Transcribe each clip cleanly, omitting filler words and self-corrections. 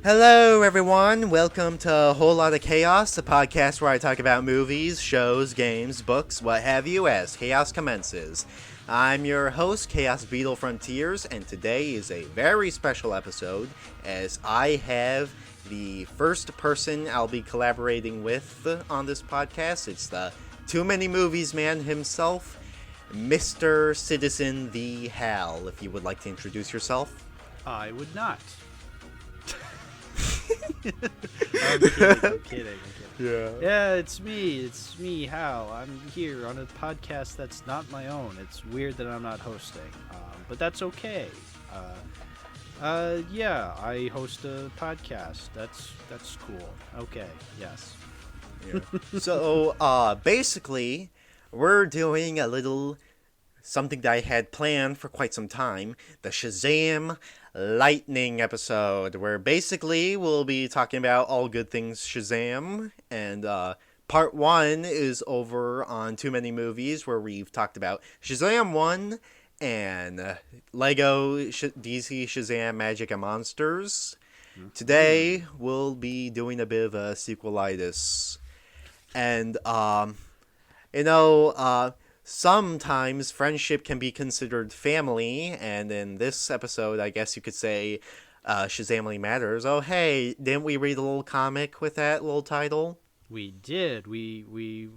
Hello, everyone. Welcome to A Whole Lot of Chaos, the podcast where I talk about movies, shows, games, books, what have you, as chaos commences. I'm your host, Chaos Beetle Frontiers, and today is a very special episode as I have the first person I'll be collaborating with on this podcast. It's the Too Many Movies man himself, Mr. Citizen the Hal. If you would like to introduce yourself. I would not. I'm kidding. Yeah, it's me, Hal. I'm here on a podcast that's not my own. It's weird that I'm not hosting, but that's okay. Yeah, I host a podcast. That's cool. Okay, yes. Yeah. So, basically, we're doing a little something that I had planned for quite some time, the Shazam Lightning episode, where basically we'll be talking about all good things Shazam, and part 1 is over on Too Many Movies, where we've talked about Shazam 1 and Lego DC Shazam Magic and Monsters. Today we'll be doing a bit of a sequelitis, and sometimes friendship can be considered family, and in this episode, I guess you could say, Shazamily matters. Oh, hey, didn't we read a little comic with that little title? We did. We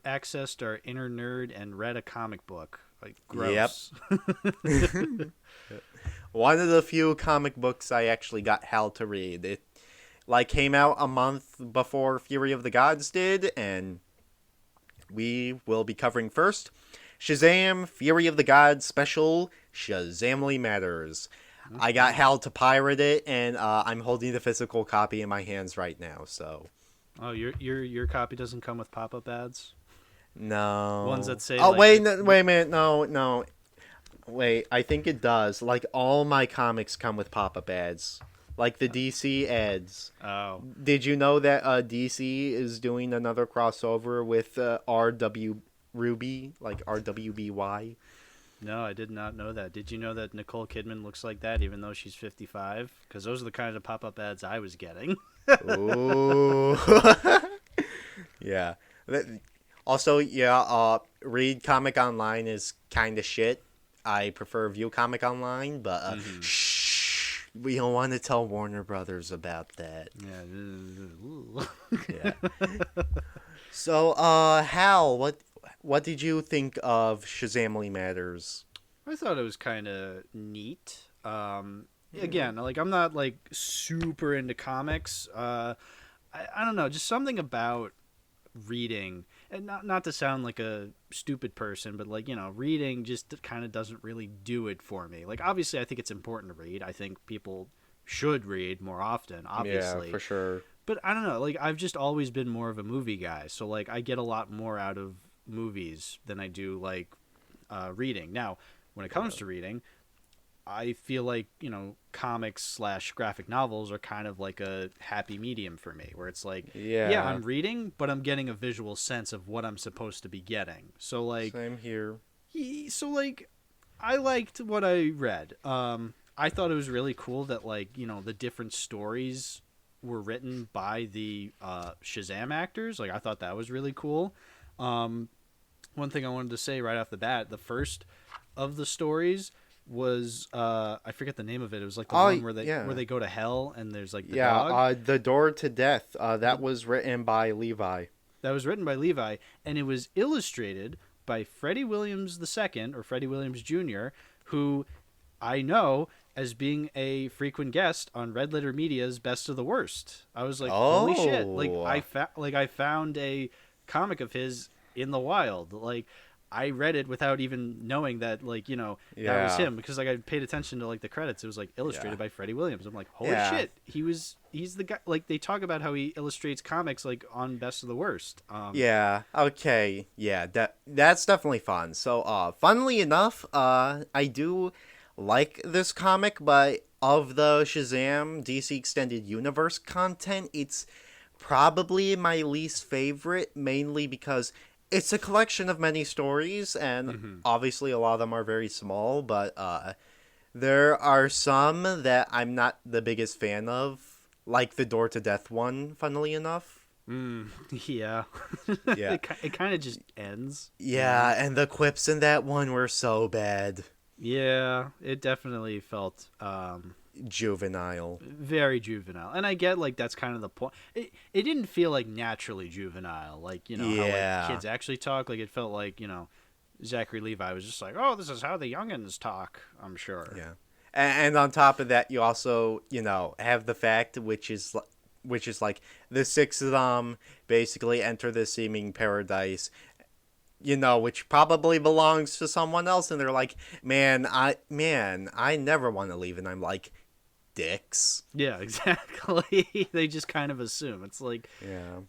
accessed our inner nerd and read a comic book. Like, gross. Yep. One of the few comic books I actually got Hal to read. It, came out a month before Fury of the Gods did, and we will be covering first Shazam Fury of the Gods special, Shazamily Matters. Okay. I got Hal to pirate it, and I'm holding the physical copy in my hands right now. So, oh, your copy doesn't come with pop-up ads? No. Ones that say. Oh, wait a minute, no. Wait, I think it does. Like, all my comics come with pop-up ads. Like the DC ads. Oh. Did you know that DC is doing another crossover with RW Ruby, like RWBY? No, I did not know that. Did you know that Nicole Kidman looks like that even though she's 55? Because those are the kind of pop-up ads I was getting. Ooh. Yeah. Also, yeah, read comic online is kind of shit. I prefer view comic online, but we don't want to tell Warner Brothers about that. Yeah. Yeah. So, Hal, what did you think of Shazamily Matters? I thought it was kind of neat. Again, like, I'm not like super into comics. I don't know, just something about reading, and not to sound like a stupid person, but like, reading just kind of doesn't really do it for me. Like, obviously I think it's important to read. I think people should read more often, obviously. Yeah, for sure. But I don't know, like, I've just always been more of a movie guy, so like I get a lot more out of movies than I do like reading. Now, when it comes to reading, I feel like, comics / graphic novels are kind of like a happy medium for me, where it's like, yeah, I'm reading, but I'm getting a visual sense of what I'm supposed to be getting. So like, same here. So like, I liked what I read. I thought it was really cool that, like, the different stories were written by the Shazam actors. Like, I thought that was really cool. One thing I wanted to say right off the bat, the first of the stories was I forget the name of it. It was like the one where they go to hell and there's like the dog. The Door to Death. That was written by Levi. That was written by Levi, and it was illustrated by Freddie Williams II, or Freddie Williams Jr., who I know as being a frequent guest on Red Letter Media's Best of the Worst. I was like, holy shit! Like, I found a comic of his in the wild. Like, I read it without even knowing that, like, that was him, because like I paid attention to like the credits. It was like illustrated by Freddie Williams. I'm like, holy shit, he's the guy. Like, they talk about how he illustrates comics like on Best of the Worst. Yeah. Okay. Yeah. That's definitely fun. So, funnily enough, I do like this comic, but of the Shazam DC Extended Universe content, it's probably my least favorite, mainly because it's a collection of many stories, and obviously a lot of them are very small, but There are some that I'm not the biggest fan of, like the Door to Death one, funnily enough. Yeah. Yeah. It kind of just ends. Yeah, and the quips in that one were so bad. Yeah, it definitely felt Juvenile. very juvenile. And I get like that's kind of the point. It didn't feel like naturally juvenile, like, how like Yeah. kids actually talk. Like it felt like, Zachary Levi was just like, "Oh, this is how the youngins talk." I'm sure. Yeah. And on top of that, you also, have the fact, which is like the six of them basically enter the seeming paradise, which probably belongs to someone else, and they're like, man, I never want to leave, and I'm like, dicks. Yeah, exactly. They just kind of assume. It's like, Yeah.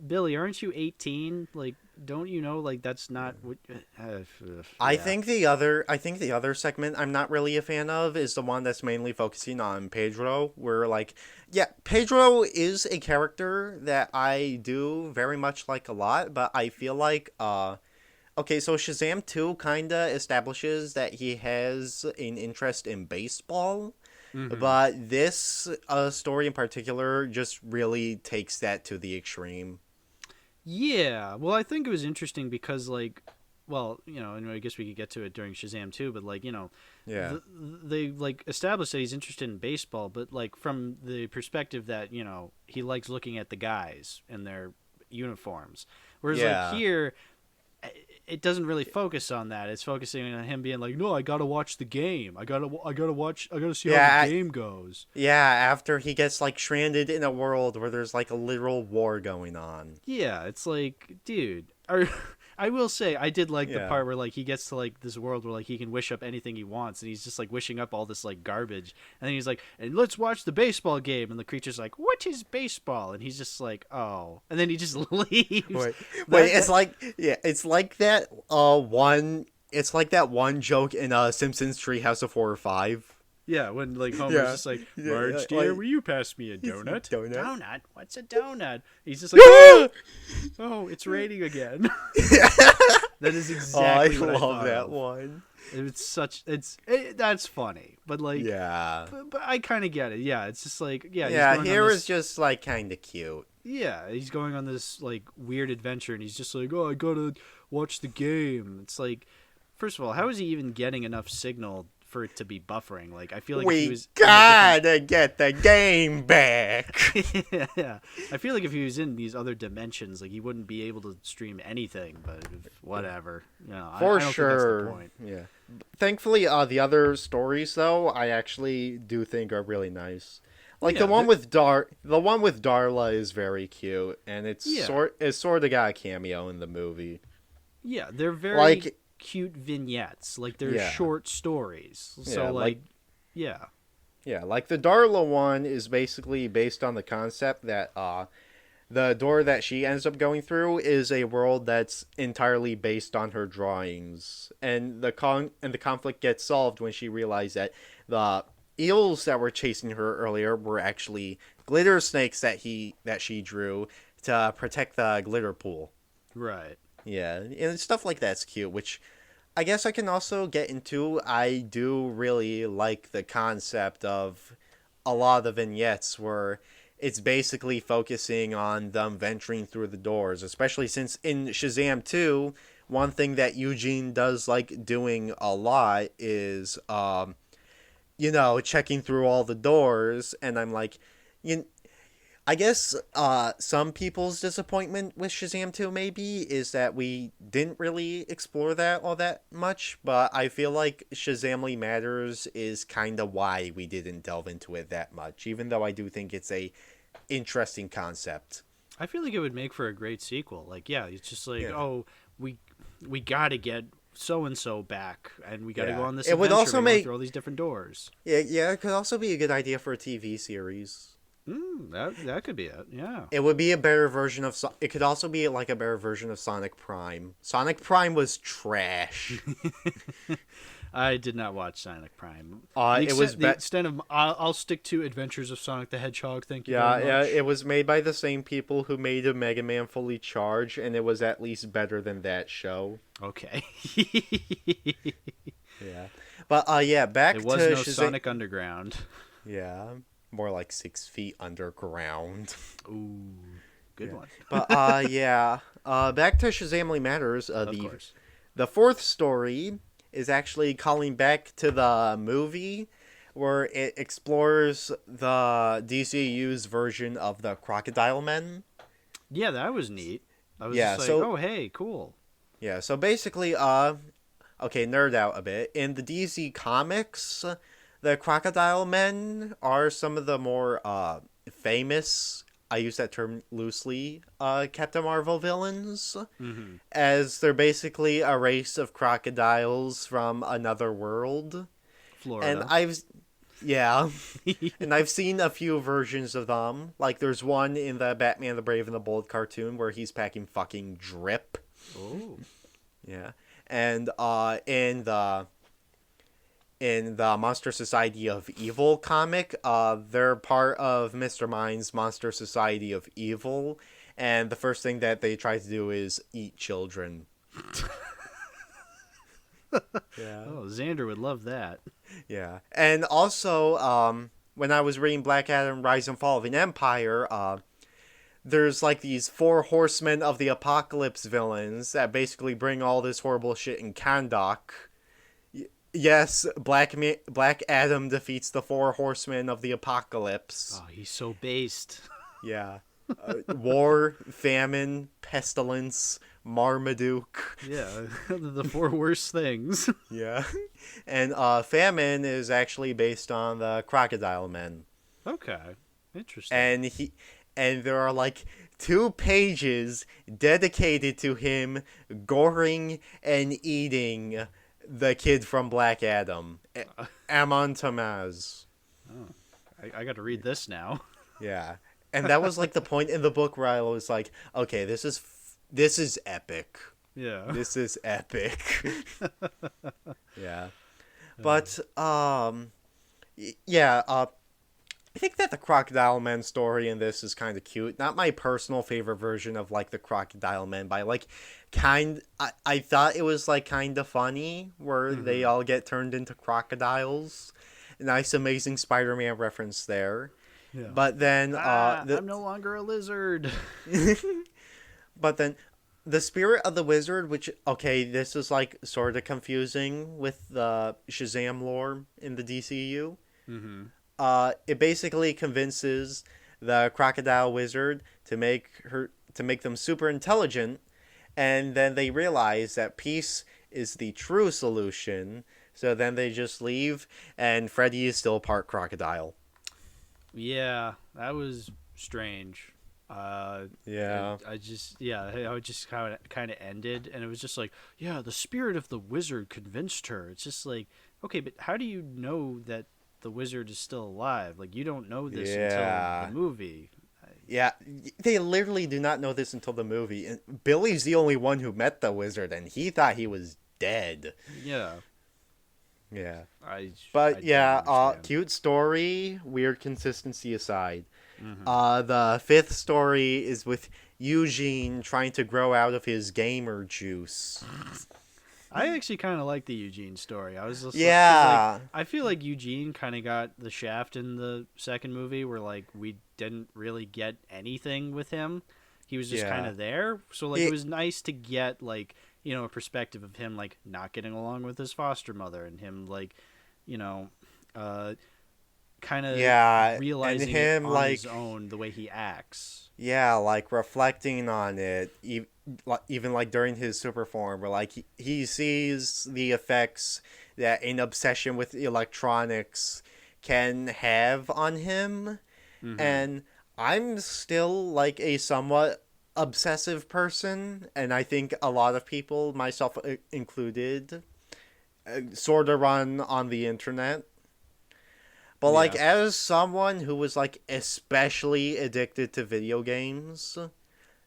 Billy, aren't you 18? Like, don't you know? Like, that's not what. I Yeah. think the other segment I'm not really a fan of is the one that's mainly focusing on Pedro, where like, yeah, Pedro is a character that I do very much like a lot, but I feel like okay, so Shazam 2 kinda establishes that he has an interest in baseball, Hmm. but this story in particular just really takes that to the extreme. Yeah. Well, I think it was interesting because, like, well, and I guess we could get to it during Shazam too, but like, Yeah. they like established that he's interested in baseball, but like from the perspective that he likes looking at the guys in their uniforms, whereas like Yeah. here it doesn't really focus on that. It's focusing on him being like, no, I gotta watch the game. I gotta watch. I gotta see how the Yeah, game goes. Yeah, after he gets like stranded in a world where there's like a literal war going on. Yeah, it's like, dude. I will say, I did like the Yeah. part where like he gets to like this world where like he can wish up anything he wants, and he's just like wishing up all this like garbage, and then he's like, and let's watch the baseball game, and the creature's like, what is baseball? And he's just like, oh, and then he just leaves. Wait, That, it's that like it's like that one joke in Simpsons Treehouse of Horror 5. Yeah, when like Homer's Yeah. just like, Yeah, Marge, dear, will you pass me a donut? Donut. Donut? What's a donut? He's just like, ah! Oh, it's raining again. That is Oh, I exactly what I love thought that of. one. That's funny, but like, Yeah. but I kind of get it. Yeah, it's just like, yeah, he's Yeah, going on here this, is just like kind of cute. yeah, he's going on this like weird adventure, and he's just like, oh, I gotta watch the game. It's like, first of all, how is he even getting enough signal for it to be buffering? Like, I feel like if he We was gotta get the game back. yeah, I feel like if he was in these other dimensions, like he wouldn't be able to stream anything. But whatever, For I don't sure. think that's the point. Yeah. Thankfully, the other stories though, I actually do think are really nice. Like Yeah, the one with Darla is very cute, and yeah, it's sort of got a cameo in the movie. yeah. They're very Like, cute vignettes. Like they're yeah, short stories. So yeah, like, yeah, yeah, like the Darla one is basically based on the concept that the door that she ends up going through is a world that's entirely based on her drawings, and the conflict gets solved when she realized that the eels that were chasing her earlier were actually glitter snakes that she drew to protect the glitter pool. right. Yeah, and stuff like that's cute, which I guess I can also get into. I do really like the concept of a lot of the vignettes where it's basically focusing on them venturing through the doors, especially since in Shazam 2, one thing that Eugene does like doing a lot is checking through all the doors, and I'm like, you I guess some people's disappointment with Shazam 2 maybe is that we didn't really explore that all that much, but I feel like Shazamily Matters is kind of why we didn't delve into it that much, even though I do think it's a interesting concept. I feel like it would make for a great sequel. Like, yeah, it's just like, Yeah. oh, we got to get so and so back, and we got to Yeah. go on this It would adventure. also We're going make through all these different doors. yeah, it could also be a good idea for a TV series. That could be it. Yeah. It would be a better version of it could also be like a better version of Sonic Prime. Sonic Prime was trash. I did not watch Sonic Prime. It was The extent of I'll stick to Adventures of Sonic the Hedgehog. Thank you Yeah, very yeah, much. it was made by the same people who made a Mega Man Fully Charged, and it was at least better than that show. Okay. Yeah. But yeah, back It to was no Shazam. Sonic Underground. Yeah, more like 6 feet underground. Ooh, good Yeah. one. But yeah. Back to Shazamily Matters. Of course. The fourth story is actually calling back to the movie, where it explores the DCU's version of the Crocodile Men. Yeah, that was neat. I was Yeah. just like, So oh, hey, cool. yeah. So basically, okay, nerd out a bit. In the DC comics, the Crocodile Men are some of the more famous, I use that term loosely, Captain Marvel villains, Mm-hmm. as they're basically a race of crocodiles from another world. And Florida. yeah, and I've seen a few versions of them. Like, there's one in the Batman the Brave and the Bold cartoon where he's packing fucking drip. Oh. Yeah. And in the Monster Society of Evil comic, they're part of Mr. Mind's Monster Society of Evil, and the first thing that they try to do is eat children. Yeah. Oh, Xander would love that. Yeah. And also, when I was reading Black Adam Rise and Fall of an Empire, there's like these four horsemen of the apocalypse villains that basically bring all this horrible shit in Kahndaq. Yes, Black Adam defeats the four horsemen of the apocalypse. Oh, he's so based. Yeah. War, famine, pestilence, Marmaduke. Yeah, the four worst things. Yeah. And famine is actually based on the Crocodile Men. Okay, interesting. And there are like 2 pages dedicated to him goring and eating the kid from Black Adam, Amon Tamaz. Oh, I got to read this now. Yeah, and that was like the point in the book where I was like, okay, this is epic. Yeah. This is epic. Yeah, but yeah. I think that the Crocodile Men story in this is kind of cute. Not my personal favorite version of like the Crocodile Men, but I thought it was like kind of funny where they all get turned into crocodiles. Nice, Amazing Spider-Man reference there. Yeah. But then I'm no longer a lizard. but then the Spirit of the Wizard, which, okay, this is like sort of confusing with the Shazam lore in the DCU. Mm-hmm. It basically convinces the Crocodile Wizard to make them super intelligent, and then they realize that peace is the true solution. So then they just leave, and Freddy is still part crocodile. Yeah, that was strange. Yeah. I just how it just kind of ended, and it was just like, yeah, the spirit of the wizard convinced her. It's just like, okay, but how do you know that the wizard is still alive? Like, you don't know this until the movie. Yeah, they literally do not know this until the movie. And Billy's the only one who met the wizard, and he thought he was dead. Yeah. Yeah. I Yeah, don't understand. cute story, weird consistency aside. Mm-hmm. The fifth story is with Eugene trying to grow out of his gamer juice. I actually kind of like the Eugene story. I was just Yeah. I feel like Eugene kind of got the shaft in the second movie, where like we didn't really get anything with him. He was just kind of there. So like it was nice to get like, you know, a perspective of him like not getting along with his foster mother, and him like, you know, kind of realizing and him it on like his own, the way he acts. Yeah, like reflecting on it, even like during his super form, where like he sees the effects that an obsession with electronics can have on him. Mm-hmm. And I'm still like a somewhat obsessive person, and I think a lot of people, myself included, sort of run on the internet. But like, as someone who was like especially addicted to video games,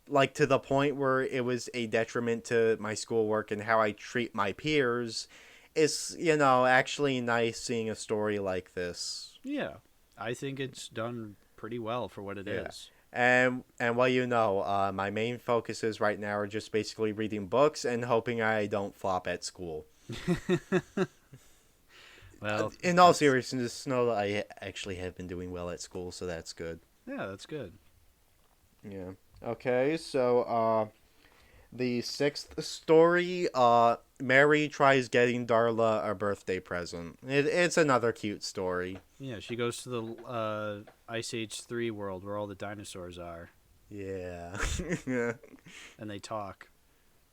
like to the point where it was a detriment to my schoolwork and how I treat my peers, it's, you know, actually nice seeing a story like this. Yeah, I think it's done pretty well for what it is. And well, you know, my main focuses right now are just basically reading books and hoping I don't flop at school. Well, In all seriousness, no, I actually have been doing well at school, so that's good. yeah, that's good. Yeah. Okay, so the sixth story, Mary tries getting Darla a birthday present. It's another cute story. Yeah, she goes to the Ice Age 3 world where all the dinosaurs are, Yeah. Yeah. and they talk.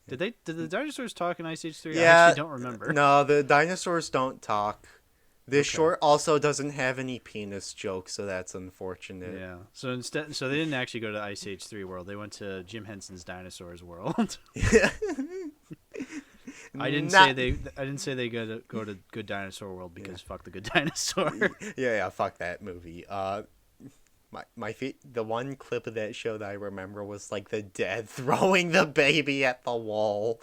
Did the dinosaurs talk in Ice Age 3? I actually Yeah. don't remember. No, the dinosaurs don't talk. This Okay. short also doesn't have any penis jokes, so that's unfortunate. Yeah. So they didn't actually go to Ice Age 3 world. They went to Jim Henson's Dinosaurs world. Yeah. I didn't Not- say they go to Good Dinosaur World because fuck the Good Dinosaur. Yeah, fuck that movie. The one clip of that show that I remember was like the dad throwing the baby at the wall.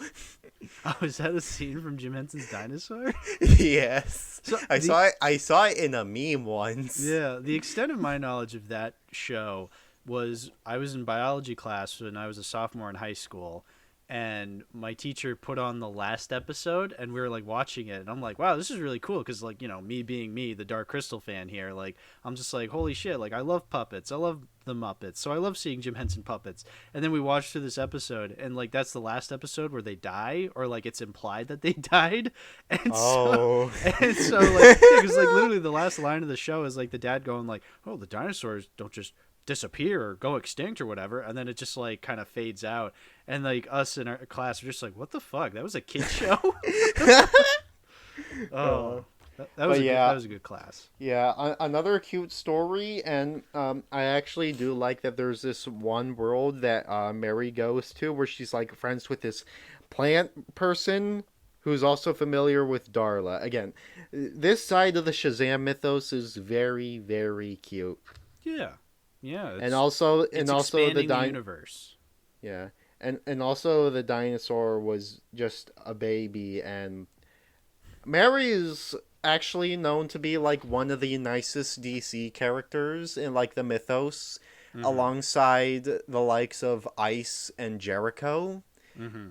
Oh, is that a scene from Jim Henson's Dinosaur? Yes, So I saw it. I saw it in a meme once. Yeah, the extent of my knowledge of that show was I was in biology class when I was a sophomore in high school, and my teacher put on the last episode, and we were like watching it, and I'm like, wow, this is really cool, because like, you know, me being me, the Dark Crystal fan here, like, I'm just like, holy shit, like, I love puppets, I love the Muppets, so I love seeing Jim Henson puppets. And then we watched through this episode, and like, that's the last episode where they die, or like it's implied that they died. And Oh. so like, because like literally the last line of the show is like the dad going like, oh, the dinosaurs don't just disappear or go extinct or whatever, and then it just like kind of fades out, and like us in our class are just like, what the fuck, that was a kid show. Oh, that was a good class. Yeah, another cute story, and I actually do like that there's this one world that Mary goes to where she's like friends with this plant person who's also familiar with Darla. Again, this side of the Shazam mythos is very, very cute. Yeah, And also the universe. Yeah. And also the dinosaur was just a baby, and Mary is actually known to be like one of the nicest DC characters in like the mythos, alongside the likes of Ice and Jericho.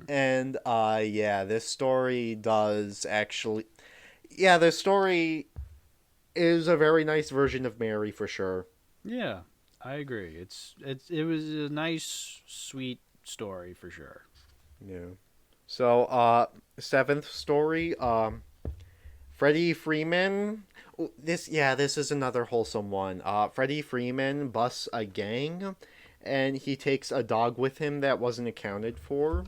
And yeah, this story is a very nice version of Mary for sure. Yeah, I agree. It was a nice, sweet story for sure. Yeah. So seventh story, Freddie Freeman. This is another wholesome one. Freddie Freeman busts a gang, and he takes a dog with him that wasn't accounted for.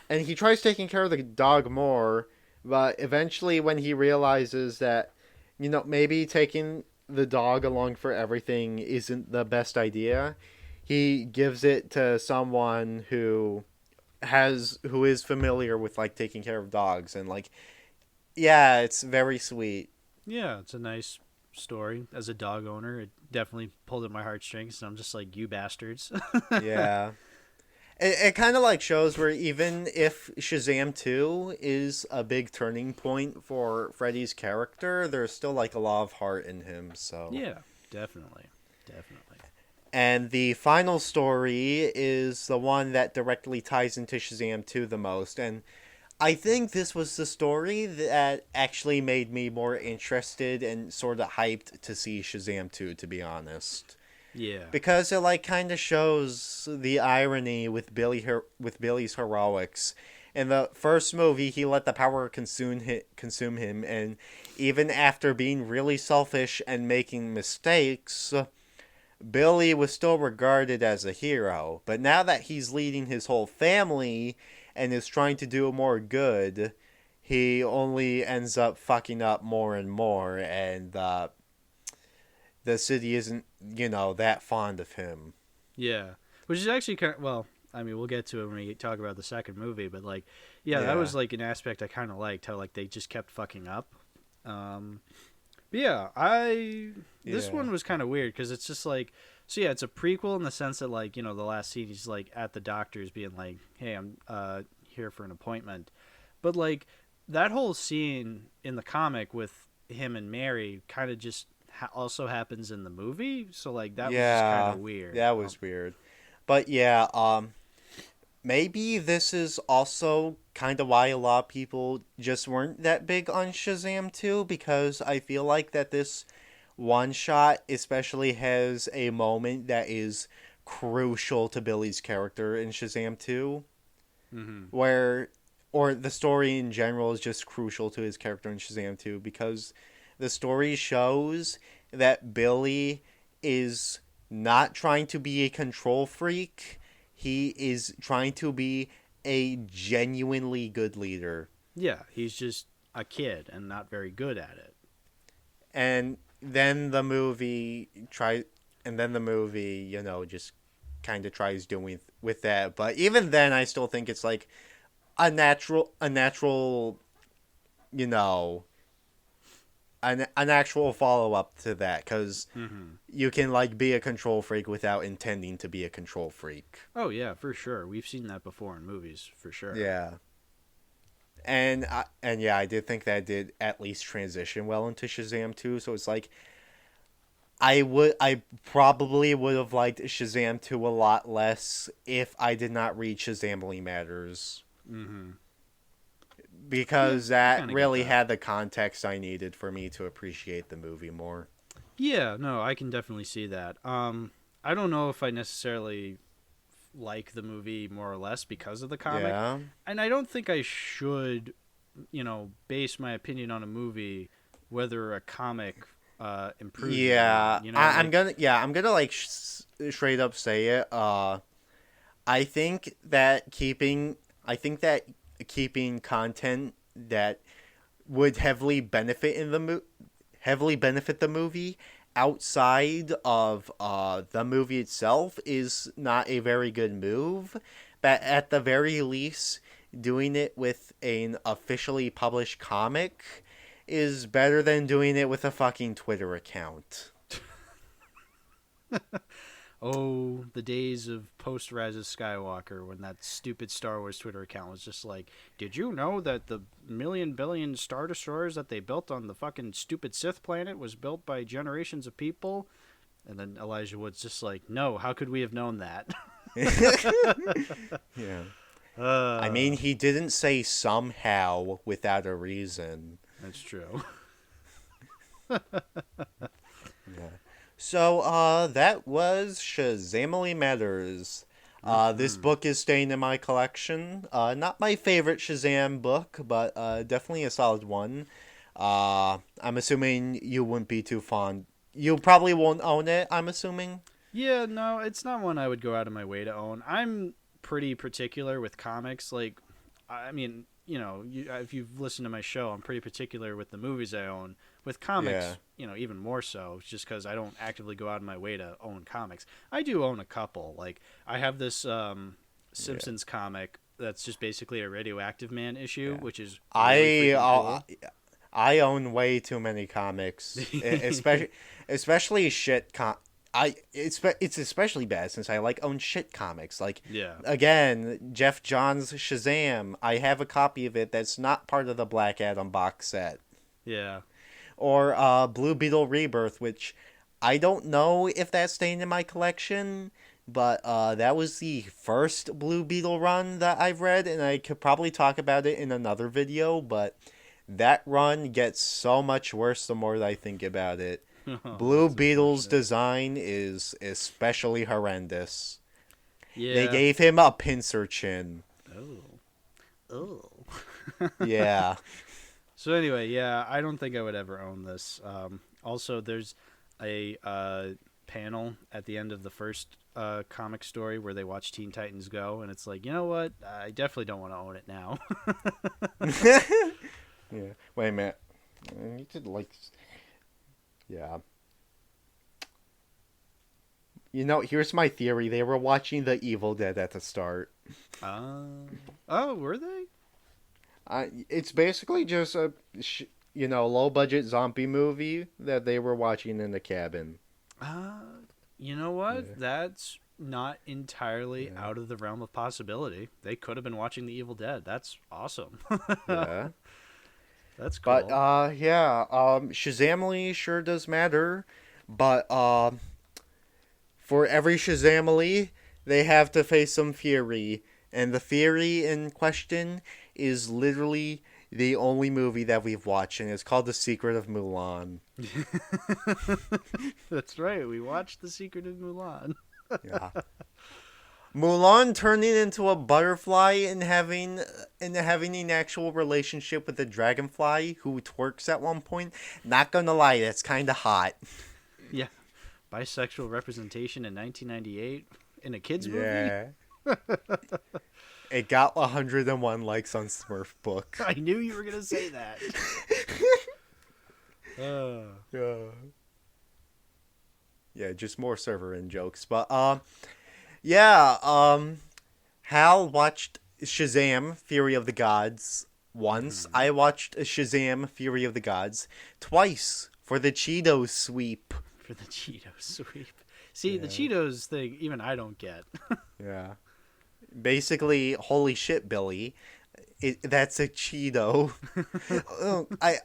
And he tries taking care of the dog more, but eventually when he realizes that, you know, maybe taking the dog along for everything isn't the best idea, he gives it to someone who is familiar with like taking care of dogs, and like, yeah, it's very sweet. Yeah, it's a nice story. As a dog owner, it definitely pulled at my heartstrings, and I'm just like, you bastards. Yeah. It kind of like shows where even if Shazam 2 is a big turning point for Freddy's character, there's still like a lot of heart in him, so. Yeah, definitely. And the final story is the one that directly ties into Shazam 2 the most, and I think this was the story that actually made me more interested and sort of hyped to see Shazam 2, to be honest. Yeah. Because it like kind of shows the irony with Billy's heroics. In the first movie, he let the power consume him, and even after being really selfish and making mistakes, Billy was still regarded as a hero. But now that he's leading his whole family and is trying to do more good, he only ends up fucking up more and more, and the city isn't, that fond of him. Yeah. Which is actually kind of, well, I mean, we'll get to it when we talk about the second movie, but like, yeah, that was like an aspect I kind of liked, how like they just kept fucking up. But yeah, this one was kind of weird because it's just like, so yeah, it's a prequel in the sense that like, the last scene he's like at the doctor's being like, hey, I'm here for an appointment. But like that whole scene in the comic with him and Mary kind of just also happens in the movie, so like that was just kind of weird. That was weird. But yeah, maybe this is also kind of why a lot of people just weren't that big on Shazam 2, because I feel like that this one shot especially has a moment that is crucial to Billy's character in Shazam 2, Mm-hmm. where or the story in general is just crucial to his character in Shazam 2, because the story shows that Billy is not trying to be a control freak. He is trying to be a genuinely good leader. Yeah, he's just a kid and not very good at it. And then the movie just kind of tries doing with that. But even then I still think it's like a natural, you know, an actual follow up to that, because Mm-hmm. you can like be a control freak without intending to be a control freak. Oh yeah, for sure. We've seen that before in movies, for sure. Yeah, and yeah, I did think that did at least transition well into Shazam 2. So it's like I probably would have liked Shazam 2 a lot less if I did not read Shazamily Matters, Mm-hmm. because I that kind of get really that. had the context I needed for me to appreciate the movie more. Yeah, no, I can definitely see that. I don't know if I necessarily like the movie more or less because of the comic, Yeah. and I don't think I should, base my opinion on a movie whether a comic improves it or not. Yeah, You know, like I'm gonna like straight up say it. I think that keeping content that would heavily benefit the movie outside of the movie itself is not a very good move. But at the very least, doing it with an officially published comic is better than doing it with a fucking Twitter account. oh, the days of post Rise of Skywalker when that stupid Star Wars Twitter account was just like, did you know that the million billion Star Destroyers that they built on the fucking stupid Sith planet was built by generations of people? And then Elijah Wood's just like, no, how could we have known that? Yeah. I uh, mean, he didn't say somehow without a reason. that's true. Yeah. So, that was Shazamily Matters. This Mm-hmm. book is staying in my collection. Not my favorite Shazam book, but definitely a solid one. I'm assuming you wouldn't be too fond. You probably won't own it, I'm assuming. Yeah, no, it's not one I would go out of my way to own. I'm pretty particular with comics. Like, I mean, if you've listened to my show, I'm pretty particular with the movies I own. With Yeah. comics, even more so, just because I don't actively go out of my way to own comics. I do own a couple. Like, I have this Yeah. Simpsons comic that's just basically a Radioactive Man issue, Yeah. which is really I freaking uh, cool. I own way too many comics, especially shit it's especially bad since I like own shit comics. Like, Yeah, again, Jeff Johns' Shazam. I have a copy of it that's not part of the Black Adam box set. yeah. Or Blue Beetle Rebirth, which I don't know if that's staying in my collection, but that was the first Blue Beetle run that I've read, and I could probably talk about it in another video, but that run gets so much worse the more that I think about it. Oh, Blue that's Beetle's unfortunate. design is especially horrendous. They Yeah. gave him a pincer chin. Oh. Oh. Yeah. So anyway, yeah, I don't think I would ever own this. Also, there's a panel at the end of the first comic story where they watch Teen Titans Go, and it's like, you know what? I definitely don't want to own it now. Yeah. Wait a minute. You could like. Yeah. Here's my theory. They were watching The Evil Dead at the start. Oh, were they? It's basically just a, low budget zombie movie that they were watching in the cabin. You know what? Yeah. That's not entirely Yeah. out of the realm of possibility. They could have been watching The Evil Dead. That's awesome. Yeah. That's But cool. yeah, Shazamily sure does matter. But for every Shazamily, they have to face some fury. And the theory in question is literally the only movie that we've watched, and it's called The Secret of Mulan. That's right. We watched The Secret of Mulan. Yeah. Mulan turning into a butterfly and having an actual relationship with a dragonfly who twerks at one point. Not gonna lie, that's kind of hot. Yeah. Bisexual representation in 1998 in a kids movie. Yeah. It got 101 likes on Smurf Book. I knew you were gonna say that. Yeah. Yeah, just more server in jokes, but yeah, Hal watched Shazam: Fury of the Gods once. I watched Shazam: Fury of the Gods twice for the Cheetos sweep. For the Cheetos sweep. See, the Cheetos thing, even I don't get. Yeah. Basically, holy shit, Billy. That's a Cheeto. Oh, I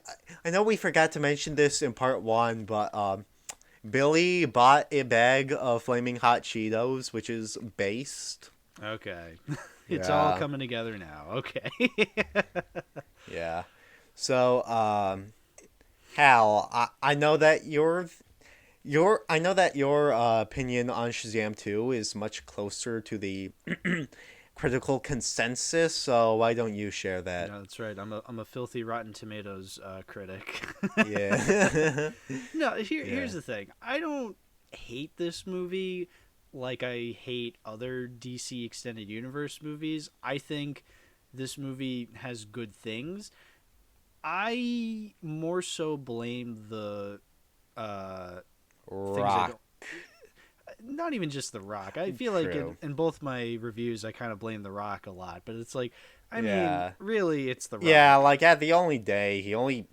know we forgot to mention this in part one, but Billy bought a bag of Flaming Hot Cheetos, which is based. Okay. It's Yeah. all coming together now. Okay. Yeah. So, Hal, I know that your opinion on Shazam 2 is much closer to the critical consensus, so why don't you share that? No, that's right. I'm a filthy Rotten Tomatoes critic. Yeah. No, here's the thing. I don't hate this movie like I hate other DC Extended Universe movies. I think this movie has good things. I more so blame the things I Rock. don't. Not even just The Rock. I feel like True. in both my reviews, I kind of blame The Rock a lot. But it's like, I Yeah. mean, really, it's The Rock. Yeah, like at the only day, he only,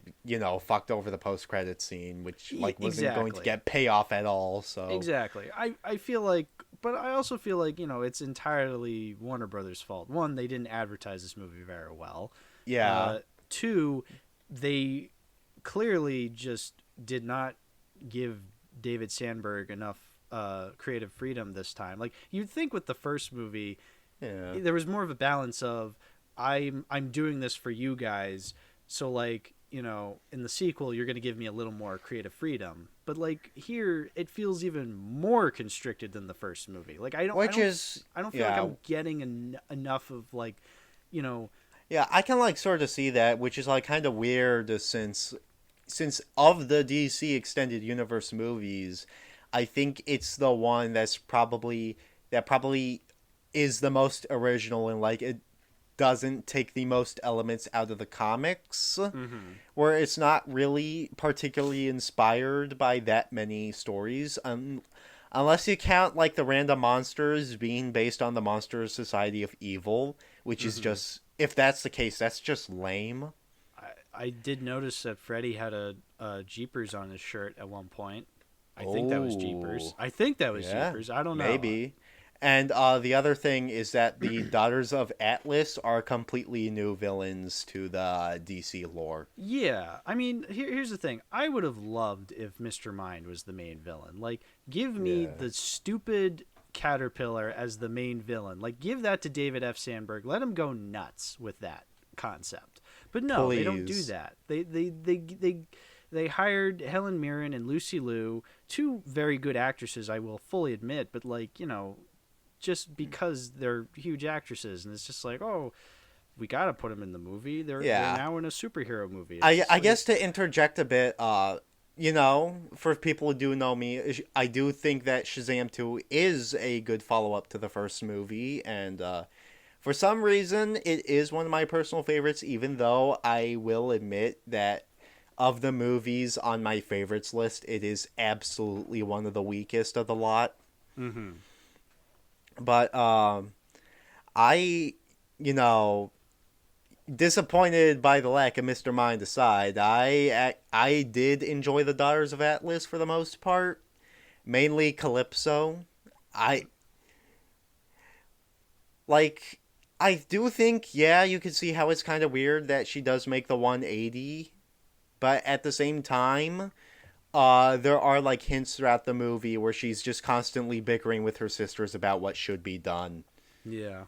fucked over the post-credit scene, which wasn't going to Exactly. get payoff at all, so. Exactly. I feel like, but I also feel like, it's entirely Warner Brothers' fault. One, they didn't advertise this movie very well. Yeah. Two, they clearly just did not give David Sandberg enough creative freedom this time. Like, you'd think with the first movie, Yeah. there was more of a balance of I'm doing this for you guys, so like, in the sequel you're going to give me a little more creative freedom. But like here it feels even more constricted than the first movie. Like I don't feel like I'm getting enough of like, Yeah, I can sort of see that, which is kind of weird since of the DC Extended Universe movies, I think it's the one that probably is the most original and it doesn't take the most elements out of the comics, where it's not really particularly inspired by that many stories, unless you count the random monsters being based on the Monster Society of Evil, which is just, if that's the case, that's just lame. I did notice that Freddy had a Jeepers on his shirt at one point. I think that was Jeepers. Jeepers. I don't know. Maybe. And the other thing is that the Daughters of Atlas are completely new villains to the DC lore. Yeah, I mean, here's the thing. I would have loved if Mr. Mind was the main villain. Like, give me the stupid caterpillar as the main villain. Like, give that to David F. Sandberg. Let him go nuts with that concept. But no, They don't do that. They hired Helen Mirren and Lucy Liu, two very good actresses, I will fully admit, but just because they're huge actresses, and it's just like, oh, we got to put them in the movie. They're now in a superhero movie. I guess to interject a bit, for people who do know me, I do think that Shazam 2 is a good follow-up to the first movie, and for some reason, it is one of my personal favorites, even though I will admit that of the movies on my favorites list, it is absolutely one of the weakest of the lot. Mm-hmm. But I, disappointed by the lack of Mr. Mind aside, I did enjoy the Daughters of Atlas for the most part, mainly Calypso. I do think, you can see how it's kind of weird that she does make the 180. But at the same time, there are hints throughout the movie where she's just constantly bickering with her sisters about what should be done. Yeah.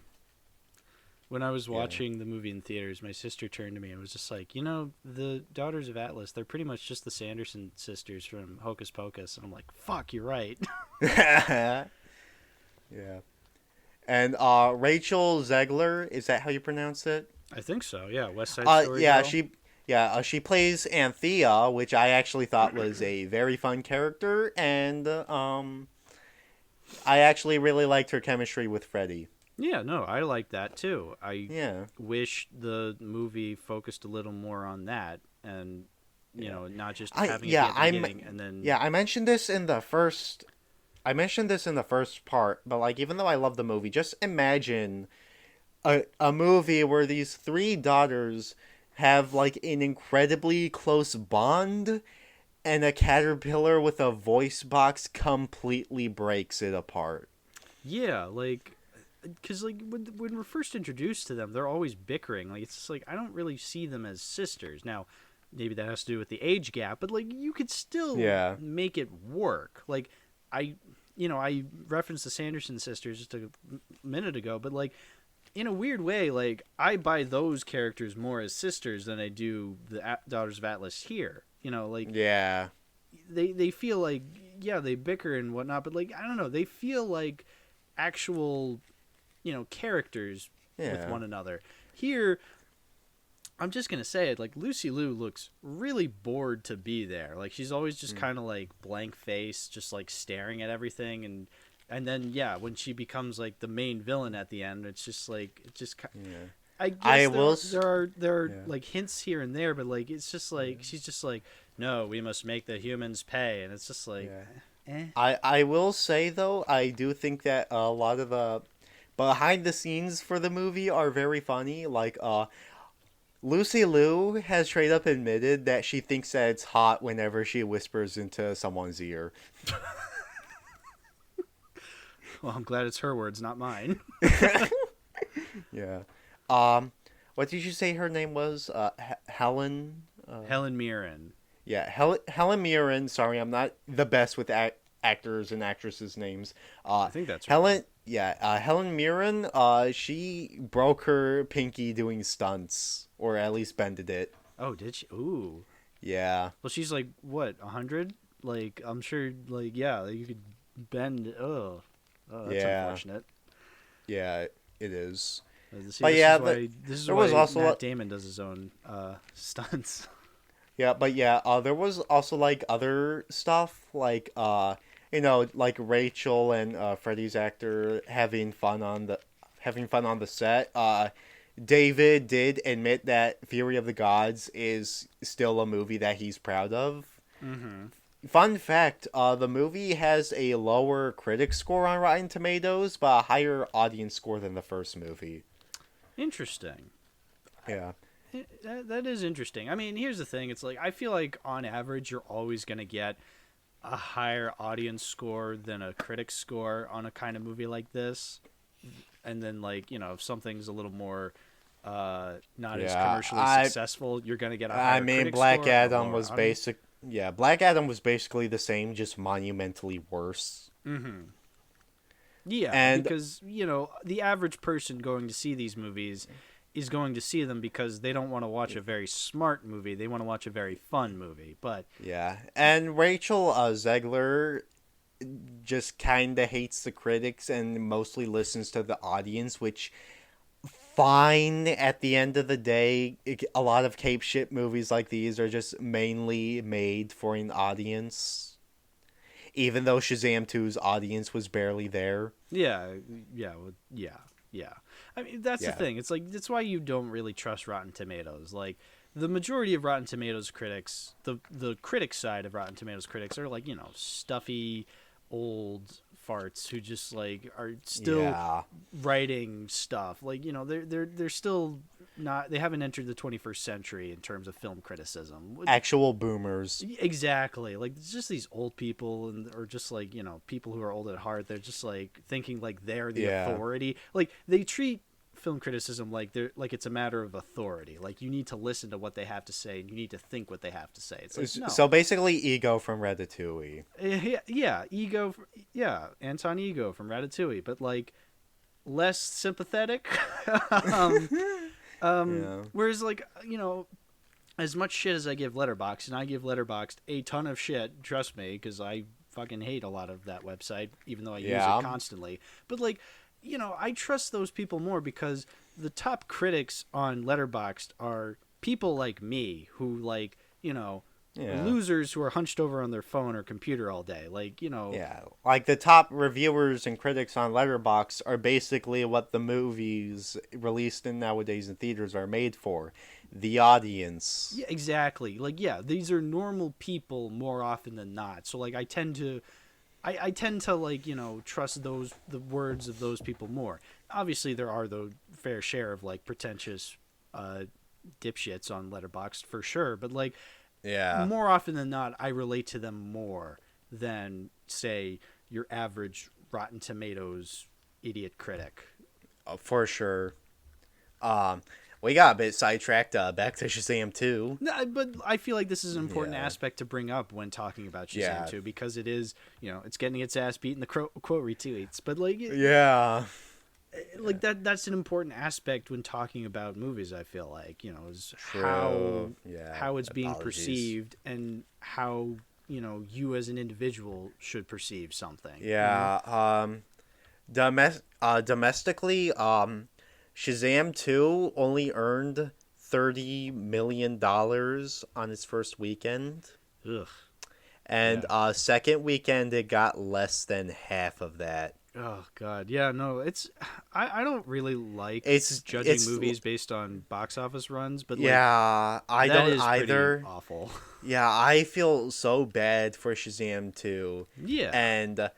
When I was Yeah. watching the movie in theaters, my sister turned to me and was just like, the Daughters of Atlas, they're pretty much just the Sanderson sisters from Hocus Pocus. And I'm like, fuck, you're right. Yeah. And Rachel Zegler, is that how you pronounce it? I think so, yeah. West Side Story Yeah, girl. she plays Anthea, which I actually thought was a very fun character, and I actually really liked her chemistry with Freddy. Yeah, no, I like that too. I Yeah. wish the movie focused a little more on that and, Yeah. not just I having it be yeah, at the beginning and then. I mentioned this in the first part, but like even though I love the movie, just imagine a movie where these three daughters have like an incredibly close bond and a caterpillar with a voice box completely breaks it apart. Yeah, like, because like when we're first introduced to them, they're always bickering. Like it's just like I don't really see them as sisters. Now, maybe that has to do with the age gap, but like you could still Yeah. make it work. Like I, I referenced the Sanderson sisters just a minute ago, but like in a weird way, like I buy those characters more as sisters than I do the Daughters of Atlas here. Like Yeah. they feel like, yeah, they bicker and whatnot, but like I don't know, they feel like actual characters with Yeah. one another. Here, I'm just gonna say it, like Lucy Liu looks really bored to be there. Like she's always just kind of like blank face, just like staring at everything, and then yeah, when she becomes like the main villain at the end, it's just like Yeah. I guess I there, will. there are Yeah. like hints here and there, but like it's just like she's just like, no, we must make the humans pay, and it's just like, Yeah. eh. I will say though, I do think that a lot of the behind the scenes for the movie are very funny. Like Lucy Liu has straight up admitted that she thinks that it's hot whenever she whispers into someone's ear. Well, I'm glad it's her words, not mine. Yeah. Um, what did you say her name was? Helen. Helen Mirren. Yeah, Helen Mirren. Sorry, I'm not the best with actors and actresses' names. I think that's Helen. Yeah, Helen Mirren. She broke her pinky doing stunts, or at least bended it. Oh, did she? Ooh. Yeah. Well, she's like what, 100? Like I'm sure. Like yeah, like, you could bend. Oh, that's Yeah. unfortunate. Yeah, it is. See, But this yeah, is why this is there why was also Matt Damon does his own stunts. yeah, but yeah, there was also like other stuff like like Rachel and Freddie's actor having fun on the set. David did admit that Fury of the Gods is still a movie that he's proud of. Mm-hmm. Fun fact, the movie has a lower critic score on Rotten Tomatoes, but a higher audience score than the first movie. Interesting. Yeah. That is interesting. I mean, here's the thing. It's like I feel like on average you're always gonna get a higher audience score than a critic score on a kind of movie like this. And then like, if something's a little more not as commercially successful, you're gonna get a higher I mean, critic Black score Adam or was audience. basic. Yeah, Black Adam was basically the same, just monumentally worse. Mm-hmm. Yeah, And because the average person going to see these movies is going to see them because they don't want to watch a very smart movie. They want to watch a very fun movie. But yeah, and Rachel Zegler just kind of hates the critics and mostly listens to the audience, which fine at the end of the day. A lot of cape shit movies like these are just mainly made for an audience, even though Shazam 2's audience was barely there. yeah, yeah. I mean, that's the Yeah. thing. It's like that's why you don't really trust Rotten Tomatoes. Like the majority of Rotten Tomatoes critics, the critic side of Rotten Tomatoes critics are like stuffy, old farts who just like are still Yeah. writing stuff. Like they're still not. They haven't entered the 21st century in terms of film criticism. Actual boomers. Exactly. Like it's just these old people or just like, people who are old at heart. They're just like thinking like they're the Yeah. authority. Like they treat film criticism like it's a matter of authority. Like you need to listen to what they have to say and you need to think what they have to say. It's like no. So basically, Ego from Ratatouille. Yeah, Anton Ego from Ratatouille, but like less sympathetic. Yeah. Whereas, like, as much shit as I give Letterboxd, and I give Letterboxd a ton of shit, trust me, because I fucking hate a lot of that website, even though I use it Yeah. constantly. But, like, I trust those people more because the top critics on Letterboxd are people like me who, like, are Yeah. losers who are hunched over on their phone or computer all day. Like, Yeah. Like the top reviewers and critics on Letterboxd are basically what the movies released in nowadays in theaters are made for. The audience. yeah, exactly. Like, yeah, these are normal people more often than not. So, like, I tend to like trust the words of those people more. Obviously, there are the fair share of like pretentious dipshits on Letterboxd for sure, but like Yeah. more often than not, I relate to them more than say your average Rotten Tomatoes idiot critic. For sure. Um, we got a bit sidetracked. Back to Shazam 2. No, but I feel like this is an important Yeah. aspect to bring up when talking about Shazam Yeah. 2 because it is, it's getting its ass beat in the quote retweets. But like, Yeah. like that's an important aspect when talking about movies. I feel like is True. Yeah. how it's being Apologies. perceived and how you as an individual should perceive something. Yeah. Domestically, Shazam 2 only earned $30 million on its first weekend. Ugh. And Yeah. second weekend, it got less than half of that. Oh God, yeah, no, it's I don't really like It's judging it's movies based on box office runs, but like yeah, I that don't is pretty either. awful. Yeah, I feel so bad for Shazam 2. Yeah, And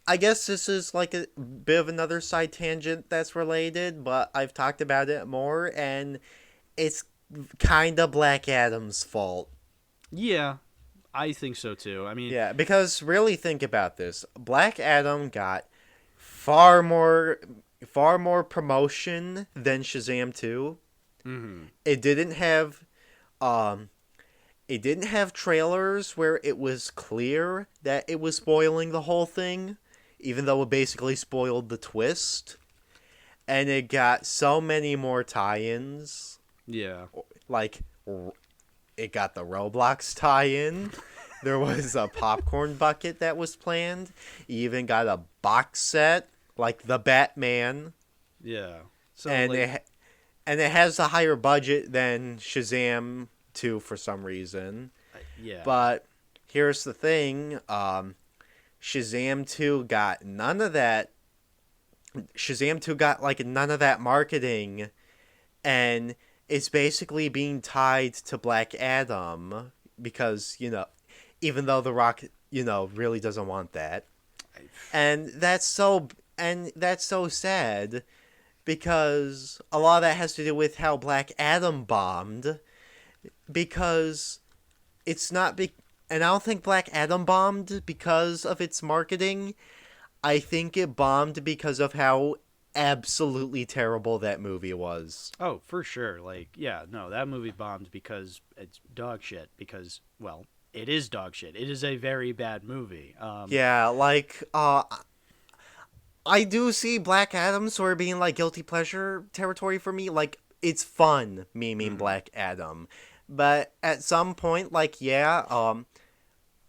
I guess this is like a bit of another side tangent that's related, but I've talked about it more, and it's kind of Black Adam's fault. yeah, I think so too. I mean, Yeah, because really think about this. Black Adam got far more promotion than Shazam 2. mhm. It didn't have um it didn't have trailers where it was clear that it was spoiling the whole thing, even though it basically spoiled the twist. And it got so many more tie-ins. Yeah, Like, it got the Roblox tie-in. There was a popcorn bucket that was planned. You even got a box set, like the Batman. yeah. So And like, it has a higher budget than Shazam 2 for some reason. yeah, But here's the thing, Shazam 2 got none of that. Shazam 2 got like none of that marketing, and it's basically being tied to Black Adam because, even though The Rock, really doesn't want that. And that's so sad because a lot of that has to do with how Black Adam bombed, because it's not and I don't think Black Adam bombed because of its marketing. I think it bombed because of how absolutely terrible that movie was. oh for sure. Like, yeah, no, that movie bombed because it's dog shit. Because well, it is dog shit. It is a very bad movie. Yeah, like I do see Black Adam sort of being like guilty pleasure territory for me. Like, it's fun memeing Black Adam. But at some point, like, yeah,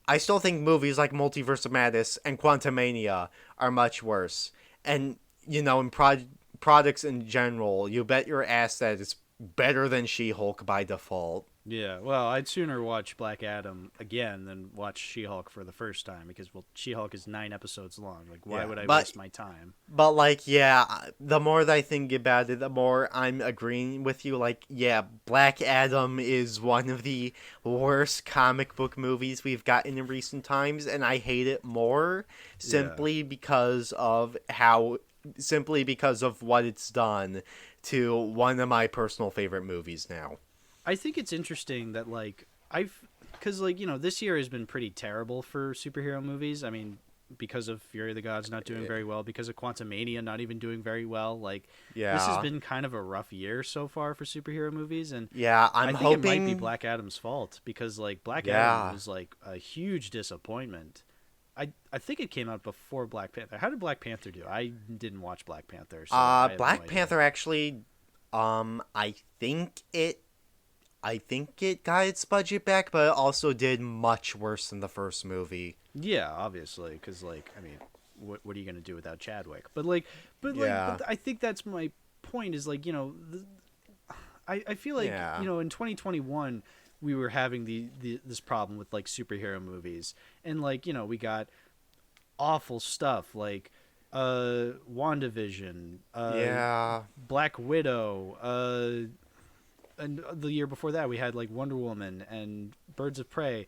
I still think movies like Multiverse of Madness and Quantumania are much worse. And, in products in general, you bet your ass that it's better than She-Hulk by default. Yeah, well, I'd sooner watch Black Adam again than watch She-Hulk for the first time because, well, She-Hulk is 9 episodes long. Like, why Yeah, would I but- waste my time? But, like, yeah, the more that I think about it, the more I'm agreeing with you. Like, yeah, Black Adam is one of the worst comic book movies we've gotten in recent times, and I hate it more simply because of what it's done to one of my personal favorite movies now. I think it's interesting that, like, because, like, this year has been pretty terrible for superhero movies. I mean, because of Fury of the Gods not doing very well, because of Quantumania not even doing very well. Like, Yeah. this has been kind of a rough year so far for superhero movies, and Yeah, I I'm think hoping it might be Black Adam's fault because, like, Black Adam was like a huge disappointment. I think it came out before Black Panther. How did Black Panther do? I didn't watch Black Panther, so I have no Black idea. Panther actually, I think it got its budget back, but it also did much worse than the first movie. Yeah, obviously, because like I mean, what are you gonna do without Chadwick? Yeah. But I think that's my point. Is like I feel like Yeah. in 2021 we were having this problem with like superhero movies, and like we got awful stuff like WandaVision, Yeah. Black Widow, and the year before that we had like Wonder Woman and Birds of Prey.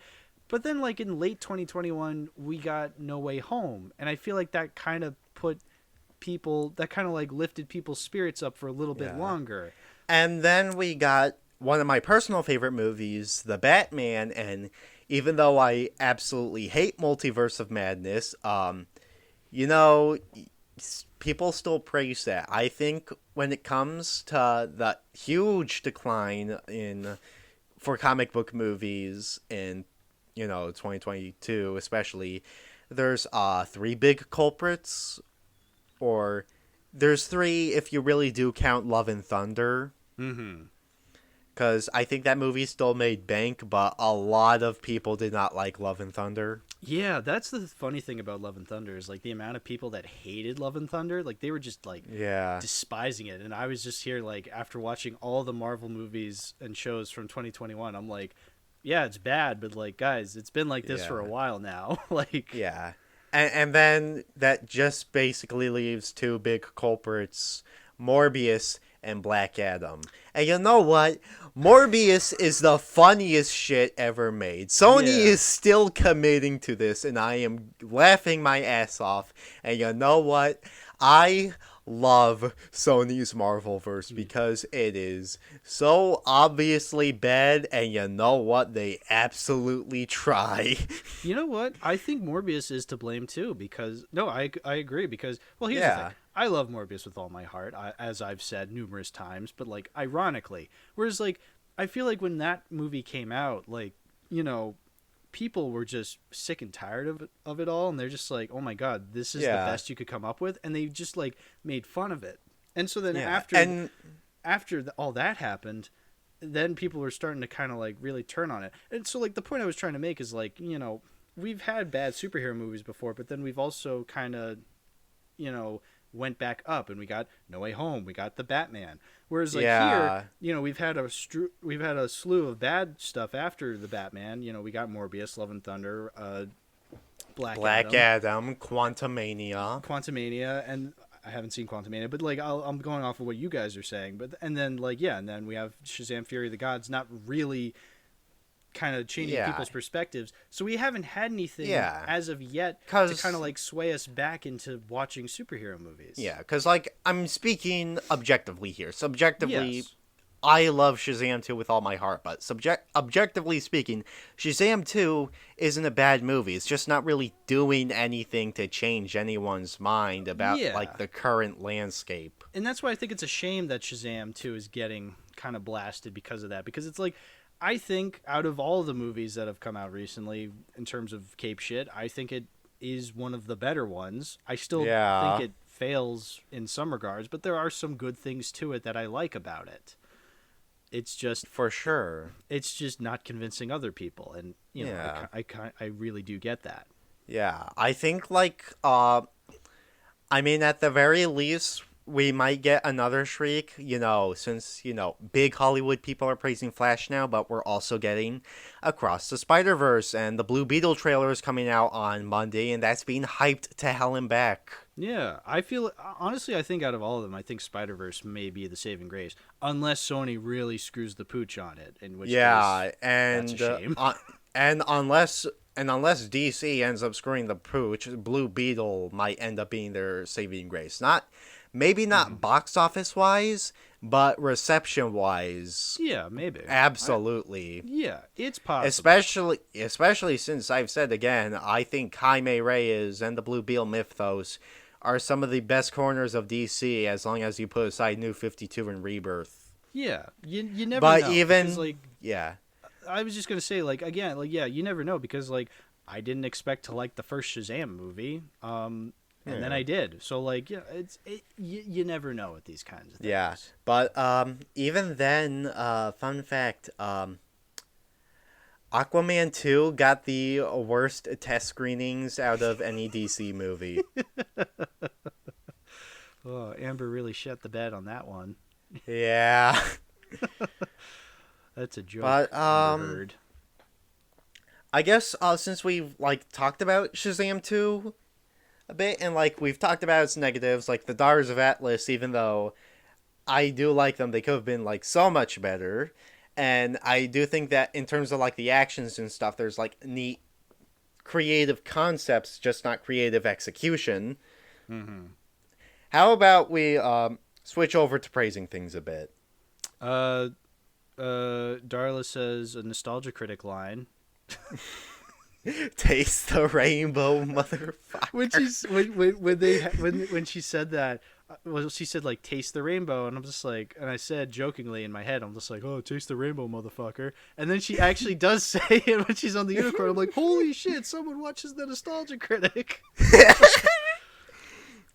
But then like in late 2021 we got No Way Home, and I feel like that kind of like lifted people's spirits up for a little bit Yeah. longer. And then we got one of my personal favorite movies, The Batman, and even though I absolutely hate Multiverse of Madness, you know, people still praise that. I think when it comes to the huge decline in for comic book movies in 2022 especially, there's three big culprits, or there's three if you really do count Love and Thunder. Mm-hmm. Because I think that movie still made bank, but a lot of people did not like Love and Thunder. Yeah, that's the funny thing about Love and Thunder is like the amount of people that hated Love and Thunder, like they were just like Yeah. despising it. And I was just here like after watching all the Marvel movies and shows from 2021, I'm like, yeah, it's bad, but like guys, it's been like this for a Yeah. while now. Like Yeah. And then that just basically leaves two big culprits, Morbius and Black Adam. And you know what? Morbius is the funniest shit ever made. Sony Yeah. is still committing to this, and I am laughing my ass off. And you know what? I love Sony's Marvelverse because it is so obviously bad, and you know what? They absolutely try. You know what? I think Morbius is to blame too because no, I agree because well, here's the Yeah. thing. I love Morbius with all my heart, as I've said numerous times, but like ironically, whereas like I feel like when that movie came out, like, people were just sick and tired of it all, and they're just like, "Oh my god, this is Yeah. the best you could come up with." And they just like made fun of it. And so then Yeah. after all that happened, then people were starting to kind of like really turn on it. And so like the point I was trying to make is like, we've had bad superhero movies before, but then we've also kind of, went back up and we got No Way Home, we got the Batman. Whereas like Yeah. here, we've had a slew of bad stuff after the Batman. We got Morbius, Love and Thunder, Black Adam, Quantumania. Quantumania, and I haven't seen Quantumania, but like I'm going off of what you guys are saying. But and then and then we have Shazam: Fury of the Gods, not really kind of changing Yeah. people's perspectives. So we haven't had anything Yeah. as of yet to 'Cause- kind of like sway us back into watching superhero movies. Yeah, because, like, I'm speaking objectively here. Subjectively, Yes. I love Shazam 2 with all my heart, but objectively speaking, Shazam 2 isn't a bad movie. It's just not really doing anything to change anyone's mind about, Yeah. like, the current landscape. And that's why I think it's a shame that Shazam 2 is getting kind of blasted because of that. Because it's like, I think out of all the movies that have come out recently in terms of cape shit, I think it is one of the better ones. I still Yeah. think it fails in some regards, but there are some good things to it that I like about it. It's just For sure. not convincing other people, and Yeah. I really do get that. Yeah, I think, like, I mean, at the very least, we might get another Shriek, since, big Hollywood people are praising Flash now, but we're also getting Across the Spider-Verse, and the Blue Beetle trailer is coming out on Monday, and that's being hyped to hell and back. Yeah, I feel honestly, I think out of all of them, I think Spider-Verse may be the saving grace, unless Sony really screws the pooch on it, in which Yeah, case, and that's a shame. and unless DC ends up screwing the pooch, Blue Beetle might end up being their saving grace. Maybe not box office wise, but reception wise. Yeah, maybe. Absolutely. Yeah, it's possible. Especially since I've said again, I think Jaime Reyes and the Blue Beetle Mythos are some of the best corners of DC, as long as you put aside New 52 and Rebirth. Yeah, you never But know. even because, like, yeah. I was just gonna say, like, again, like, yeah, you never know because, like, I didn't expect to like the first Shazam movie. And then Yeah. I did. So like, yeah, you never know with these kinds of things. Yeah, but even then, fun fact, Aquaman 2 got the worst test screenings out of any DC movie. Oh, Amber really shut the bed on that one. Yeah. That's a joke. But Amber Heard. I guess since we've like talked about Shazam 2 a bit and like we've talked about its negatives, like the Daughters of Atlas, even though I do like them, they could have been like so much better. And I do think that in terms of like the actions and stuff, there's like neat creative concepts, just not creative execution. Mm-hmm. How about we switch over to praising things a bit? Uh, Darla says a nostalgia critic line. Taste the rainbow, motherfucker. When she said that, well, she said like taste the rainbow, and I'm just like, and I said jokingly in my head, I'm just like, oh, taste the rainbow, motherfucker. And then she actually does say it when she's on the unicorn. I'm like, holy shit, someone watches the nostalgia critic.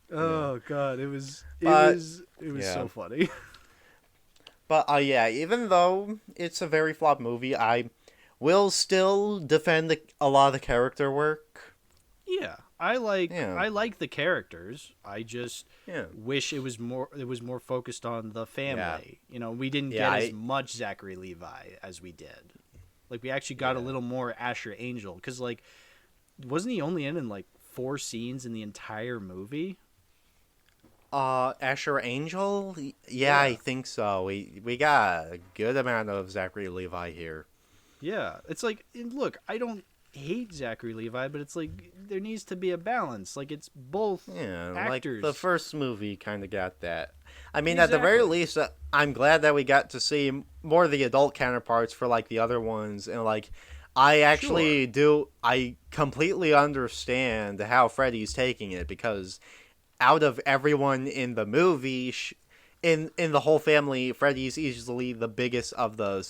Oh god, it was yeah. so funny. But yeah, even though it's a very flawed movie, I will still defend a lot of the character work. Yeah, I like the characters. I just wish it was more focused on the family. Yeah. You know, we didn't get as much Zachary Levi as we did. Like we actually got a little more Asher Angel because like wasn't he only in like 4 scenes in the entire movie? Asher Angel? Yeah, I think so. We got a good amount of Zachary Levi here. Yeah, it's like, look, I don't hate Zachary Levi, but it's like there needs to be a balance. Like it's both actors. Like the first movie kind of got that. I mean, Exactly. at the very least, I'm glad that we got to see more of the adult counterparts for like the other ones, and like I actually I completely understand how Freddy's taking it because out of everyone in the movie, in the whole family, Freddy's easily the biggest of the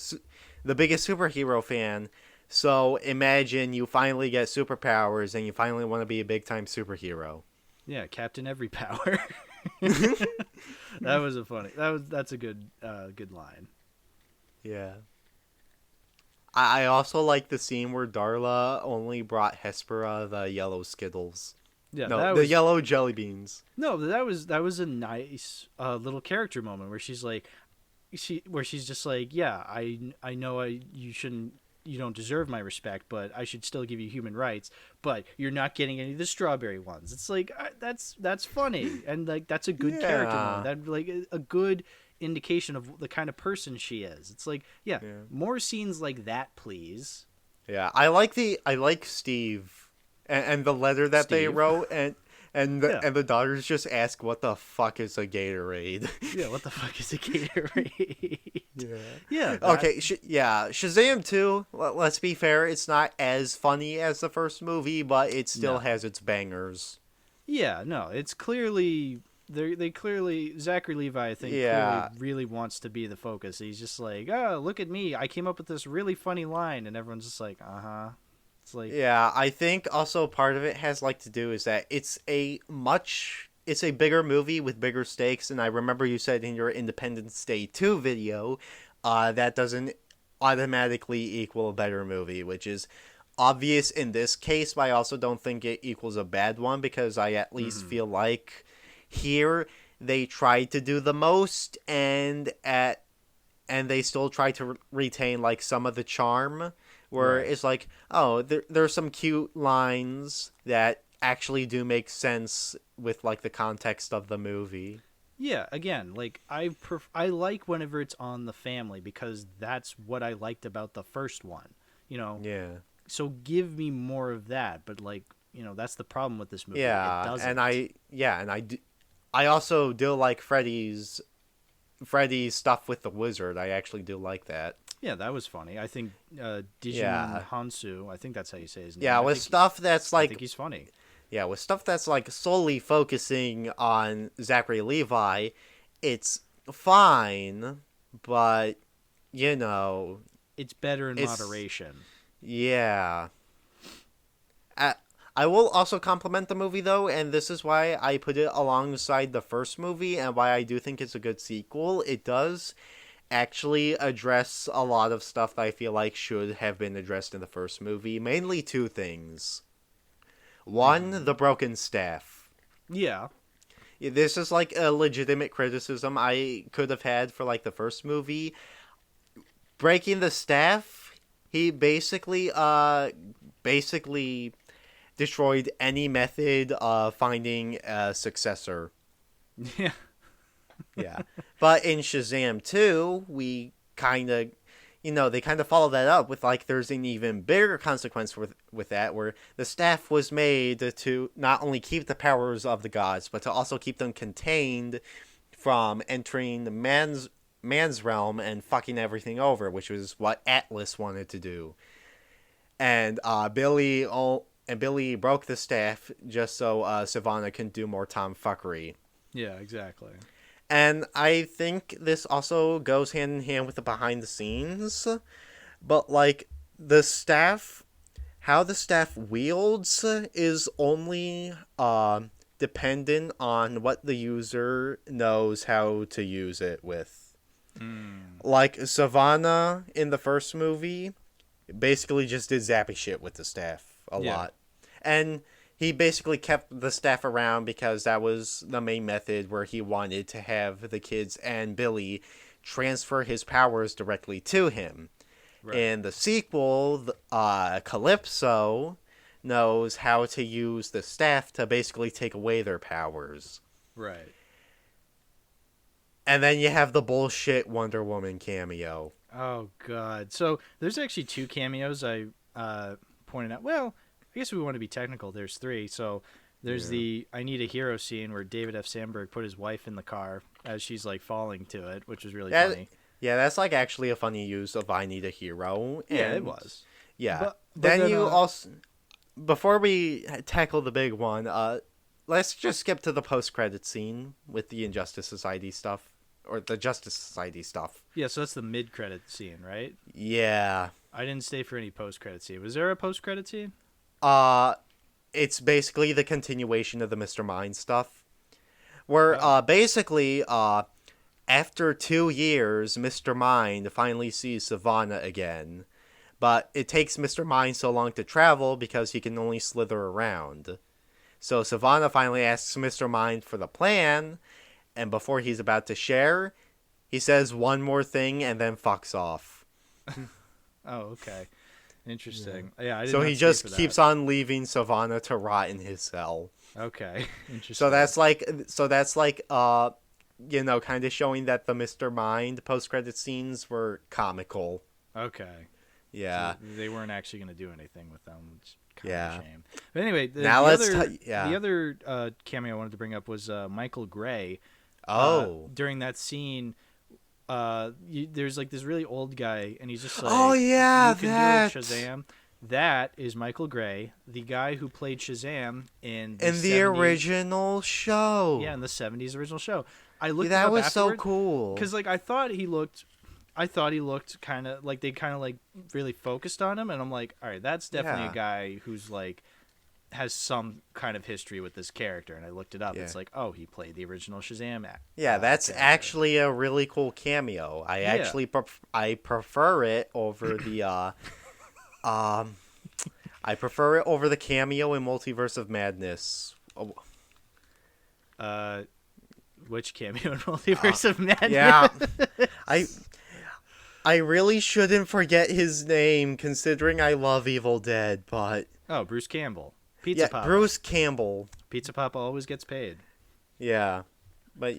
biggest superhero fan. So imagine you finally get superpowers and you finally want to be a big time superhero. Yeah, Captain Every Power. That's a good line. Yeah. I also like the scene where Darla only brought Hespera the yellow Skittles. Yeah, no, the yellow jelly beans. No, that was a nice little character moment where she's like, she's just like, yeah, I know you don't deserve my respect, but I should still give you human rights. But you're not getting any of the strawberry ones. It's like that's funny and like that's a good character moment. That like a good indication of the kind of person she is. It's like more scenes like that, please. Yeah, I like Steve. And the letter that they wrote, and the daughters just ask, "What the fuck is a Gatorade?" Yeah, what the fuck is a Gatorade? Yeah. Okay. Shazam 2. Let's be fair, it's not as funny as the first movie, but it still has its bangers. Yeah. No, it's clearly they clearly Zachary Levi I think clearly really wants to be the focus. He's just like, oh, look at me, I came up with this really funny line, and everyone's just like, uh-huh. Like, yeah, I think also part of it has like to do is that it's a bigger movie with bigger stakes, and I remember you said in your Independence Day 2 video that doesn't automatically equal a better movie, which is obvious in this case, but I also don't think it equals a bad one because I at least feel like here they tried to do the most and they still try to retain like some of the charm. Where it's like, oh, there's some cute lines that actually do make sense with like the context of the movie. Yeah, again, like I like whenever it's on the family because that's what I liked about the first one. You know. Yeah. So give me more of that, but like, you know, that's the problem with this movie. Yeah, it doesn't. I also do like Freddy's stuff with the wizard. I actually do like that. Yeah, that was funny. I think Dijin Hansu, I think that's how you say his name. Yeah, with stuff that's like... I think he's funny. Yeah, with stuff that's like solely focusing on Zachary Levi, it's fine, but, you know... It's better in moderation. Yeah. I will also compliment the movie, though, and this is why I put it alongside the first movie and why I do think it's a good sequel. It does actually address a lot of stuff that I feel like should have been addressed in the first movie. Mainly two things. One, the broken staff. Yeah. This is like a legitimate criticism I could have had for like the first movie. Breaking the staff, he basically destroyed any method of finding a successor. Yeah. Yeah. But in Shazam 2, we kind of, they kind of follow that up with, like, there's an even bigger consequence with that, where the staff was made to not only keep the powers of the gods, but to also keep them contained from entering the man's realm and fucking everything over, which was what Atlas wanted to do. And Billy broke the staff just so Sivana can do more tomfuckery. Yeah, exactly. And I think this also goes hand in hand with the behind the scenes. But, like, how the staff wields is only dependent on what the user knows how to use it with. Like, Savannah in the first movie basically just did zappy shit with the staff a lot. And he basically kept the staff around because that was the main method where he wanted to have the kids and Billy transfer his powers directly to him. Right. In the sequel, Calypso knows how to use the staff to basically take away their powers. Right. And then you have the bullshit Wonder Woman cameo. Oh, God. So there's actually 2 cameos I pointed out. Well, I guess we want to be technical. There's 3. So there's the I Need a Hero scene where David F. Sandberg put his wife in the car as she's, like, falling to it, which was really funny. Yeah, that's, like, actually a funny use of I Need a Hero. Yeah, it was. Yeah. But then you also... Before we tackle the big one, let's just skip to the post-credit scene with the Injustice Society stuff. Or the Justice Society stuff. Yeah, so that's the mid-credit scene, right? Yeah. I didn't stay for any post-credit scene. Was there a post-credit scene? It's basically the continuation of the Mr. Mind stuff. Where, basically, after 2 years, Mr. Mind finally sees Savannah again. But it takes Mr. Mind so long to travel because he can only slither around. So Savannah finally asks Mr. Mind for the plan, and before he's about to share, he says one more thing and then fucks off. Oh, okay. Interesting. Yeah, I didn't So he just keeps on leaving Savannah to rot in his cell. Okay. Interesting. So that's like kind of showing that the Mr. Mind post-credit scenes were comical. Okay. Yeah. So they weren't actually going to do anything with them, which is kind of a shame. Yeah. But anyway, the other cameo I wanted to bring up was Michael Gray. During that scene, there's like this really old guy, and he's just like, "Oh yeah, you can do Shazam." That is Michael Gray, the guy who played Shazam in the original show. Yeah, in the '70s original show. I looked. That it up was afterward, so cool. because like I thought he looked kind of like they kind of like really focused on him, and I'm like, all right, that's definitely a guy who's like has some kind of history with this character. And I looked it up. It's like, oh, he played the original Shazam act. Yeah, that's character. Actually a really cool cameo. I actually I prefer it over the I prefer it over the cameo in Multiverse of Madness. Which cameo in Multiverse of Madness? Yeah. I really shouldn't forget his name, considering I love Evil Dead, but... Oh, Bruce Campbell. Pizza Papa. Bruce Campbell. Pizza Papa always gets paid. Yeah. But,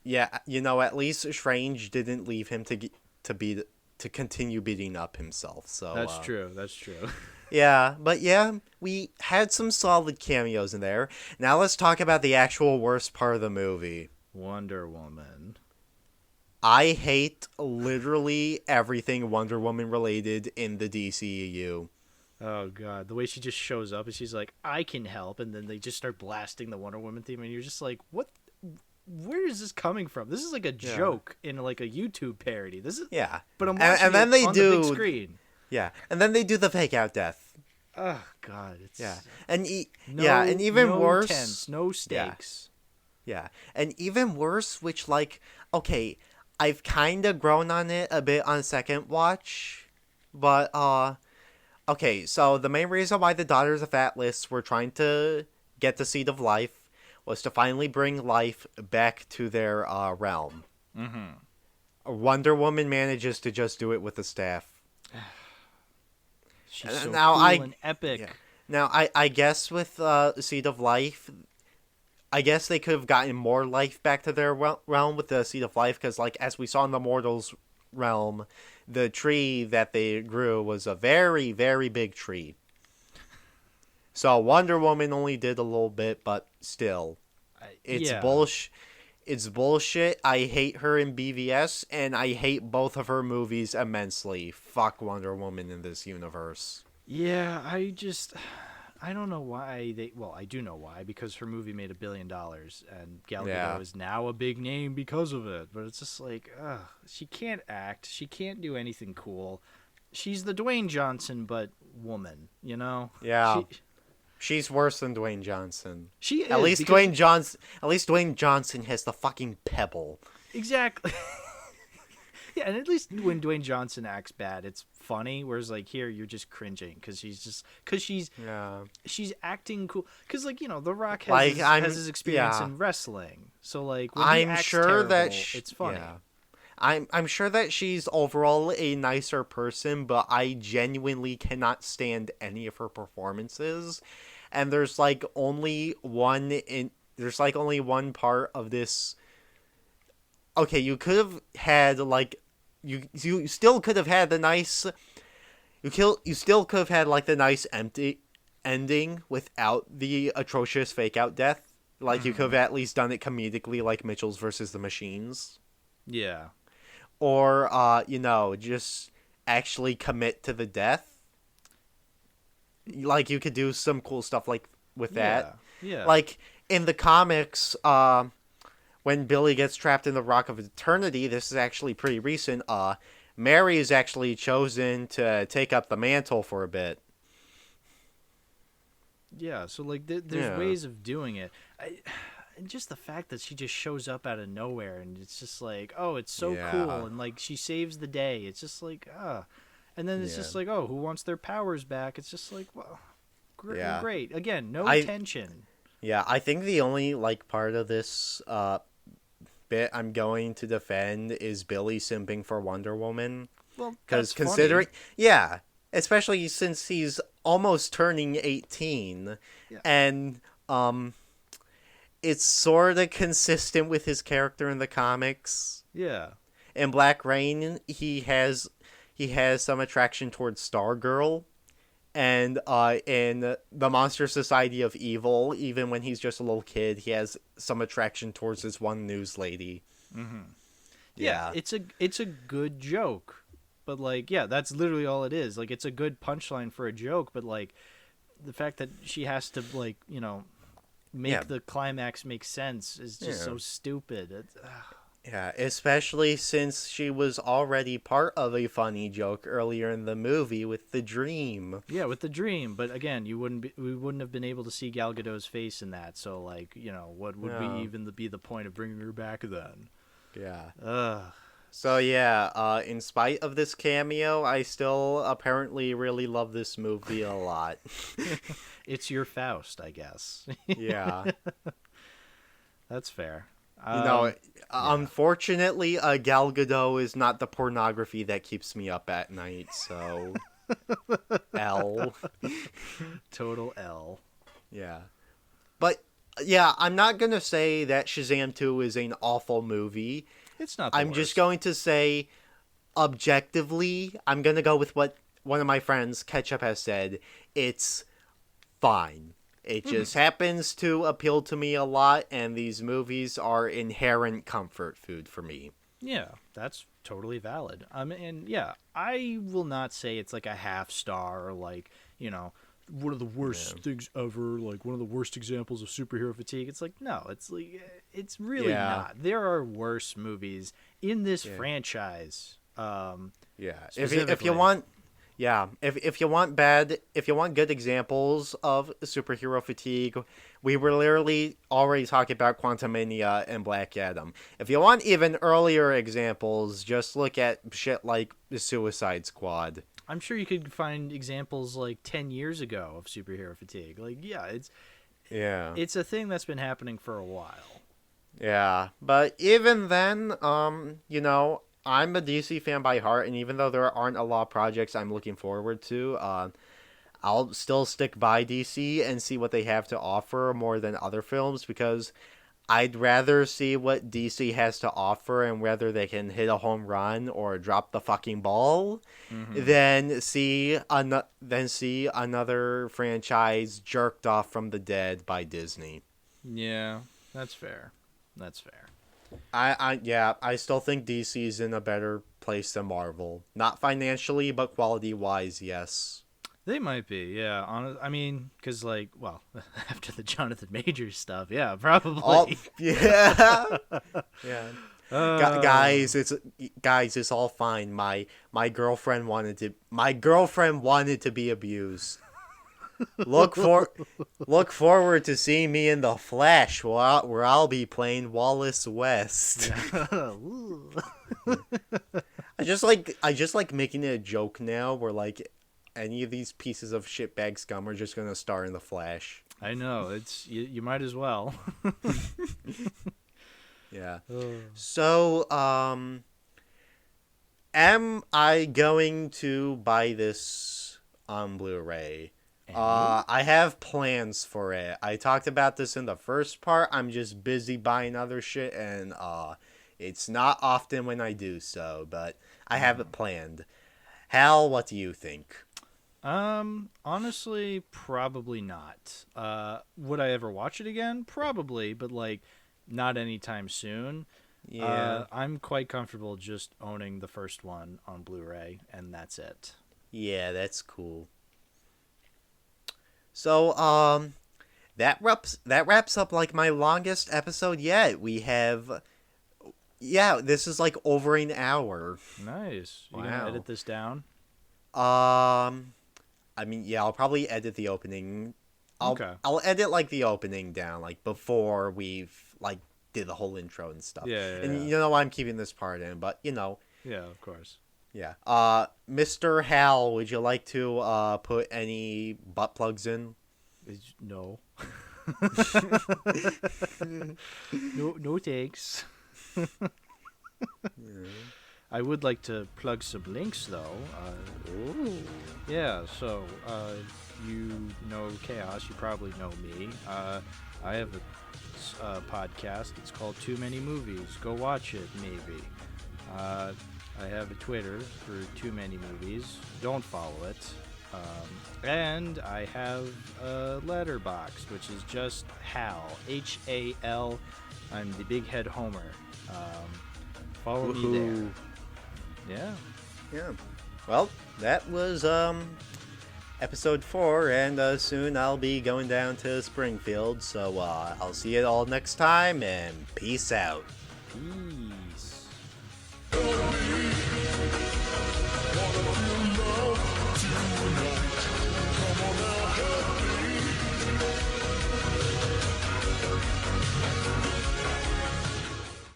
yeah, at least Strange didn't leave him to continue beating up himself, so... That's true. Yeah, but yeah, we had some solid cameos in there. Now let's talk about the actual worst part of the movie. Wonder Woman. I hate literally everything Wonder Woman related in the DCEU. Oh, God. The way she just shows up and she's like, I can help. And then they just start blasting the Wonder Woman theme. And you're just like, what? Where is this coming from? This is like a joke in like a YouTube parody. This is But I'm watching it on the big screen. Yeah. And then they do the fake out death. Oh God, it's Yeah, and and even no worse, tense, no stakes. yeah, and even worse, which like, okay, I've kind of grown on it a bit on second watch, but okay, so the main reason why the Daughters of Atlas were trying to get the Seed of Life was to finally bring life back to their realm. Mm-hmm. Wonder Woman manages to just do it with the staff. She's so Now cool and epic. yeah. Now I guess with Seed of Life, I guess they could have gotten more life back to their realm with the Seed of Life, because like as we saw in the Mortals realm, the tree that they grew was a very, very big tree. So Wonder Woman only did a little bit, but still, it's Yeah. bullshit. It's bullshit. I hate her in BVS, and I hate both of her movies immensely. Fuck Wonder Woman in this universe. Yeah, I don't know why they. Well, I do know why, because her movie made $1 billion, and Gal Gadot Yeah. is now a big name because of it. But it's just like, she can't act. She can't do anything cool. She's the Dwayne Johnson, but woman. You know. Yeah. She's worse than Dwayne Johnson. She is. At least because... Dwayne Johnson has the fucking pebble. Exactly. Yeah, and at least when Dwayne Johnson acts bad, it's funny. Whereas like here, you're just cringing because she's acting cool. Because like The Rock has his experience in wrestling, so like when he acts terrible, it's funny. Yeah. I'm sure that she's overall a nicer person, but I genuinely cannot stand any of her performances. And there's like only one part of this. Okay, you could have had like you still could have had the nice you still could have had like the nice empty ending without the atrocious fake out death. Like you could have at least done it comedically, like Mitchell's versus the Machines. Yeah. Or just actually commit to the death. Like you could do some cool stuff like with that. Yeah. Like in the comics, when Billy gets trapped in the Rock of Eternity, this is actually pretty recent. Mary is actually chosen to take up the mantle for a bit. Yeah, so like there's ways of doing it. And just the fact that she just shows up out of nowhere and it's just like, oh, it's so cool, and like she saves the day. It's just like, and then it's just like, oh, who wants their powers back? It's just like, well, great. Again, no tension. Yeah, I think the only like part of this bit I'm going to defend is Billy simping for Wonder Woman. Well, because considering, especially since he's almost turning 18, and it's sort of consistent with his character in the comics. Yeah. In Black Rain, he has some attraction towards Stargirl, and in the Monster Society of Evil, even when he's just a little kid, he has some attraction towards this one news lady. Mm-hmm. Yeah, it's a good joke, but like, that's literally all it is. Like, it's a good punchline for a joke, but like, the fact that she has to like make the climax make sense is just so stupid. Yeah, especially since she was already part of a funny joke earlier in the movie with the dream. Yeah, with the dream, but again, we wouldn't have been able to see Gal Gadot's face in that. So like, what would we even be the point of bringing her back then? Yeah. So yeah, in spite of this cameo, I still apparently really love this movie a lot. It's your Faust, I guess. Yeah. That's fair. Unfortunately, Gal Gadot is not the pornography that keeps me up at night, so L. Total L. Yeah. But yeah, I'm not going to say that Shazam 2 is an awful movie. It's not the I'm worst. just going to say, objectively, I'm going to go with what one of my friends, Ketchup, has said. It's fine. It just happens to appeal to me a lot, and these movies are inherent comfort food for me. Yeah, that's totally valid. And yeah, I will not say it's like a half star or like, one of the worst things ever, like one of the worst examples of superhero fatigue. It's like, no, it's really not. There are worse movies in this franchise. If you want Yeah, if you want good examples of superhero fatigue, we were literally already talking about Quantumania and Black Adam. If you want even earlier examples, just look at shit like the Suicide Squad. I'm sure you could find examples like 10 years ago of superhero fatigue. Like, yeah, Yeah. it's a thing that's been happening for a while. Yeah, but even then, I'm a DC fan by heart, and even though there aren't a lot of projects I'm looking forward to, I'll still stick by DC and see what they have to offer more than other films because I'd rather see what DC has to offer and whether they can hit a home run or drop the fucking ball than see another franchise jerked off from the dead by Disney. Yeah, that's fair. That's fair. I still think DC's in a better place than Marvel. Not financially, but quality wise, yes. They might be, yeah. I mean, because, like, well, after the Jonathan Majors stuff, yeah, probably. Oh, yeah, yeah. Uh, Guys, it's all fine. My girlfriend wanted to be abused. Look forward to seeing me in the Flash, where I'll be playing Wallace West. I just like making it a joke now, where like any of these pieces of shitbag scum are just gonna star in the Flash. I know, it's you might as well. Yeah. So, am I going to buy this on Blu-ray? I have plans for it. I talked about this in the first part. I'm just busy buying other shit, and it's not often when I do so, but I have it planned. Hal, what do you think? Honestly, probably not. Would I ever watch it again? Probably, but like not anytime soon. Yeah. I'm quite comfortable just owning the first one on Blu-ray, and that's it. Yeah, that's cool. So, that wraps up like my longest episode yet. This is like over an hour. Nice. You Wow. gonna edit this down? I mean, yeah, I'll probably edit the opening. Okay. I'll edit like the opening down, like before we've like did the whole intro and stuff. Yeah. And you know I'm keeping this part in, but Yeah, of course. yeah. Mr. Hal, would you like to put any butt plugs in? No. No thanks. I would like to plug some links, though. Yeah, so you know Chaos. You probably know me. I have a podcast. It's called Too Many Movies. Go watch it, maybe. I have a Twitter for Too Many Movies. Don't follow it. And I have a Letterboxd, which is just Hal. Hal. I'm the Big Head Homer. Follow me there. Yeah. Yeah. Well, that was episode 4, and soon I'll be going down to Springfield. So I'll see you all next time, and peace out. Peace.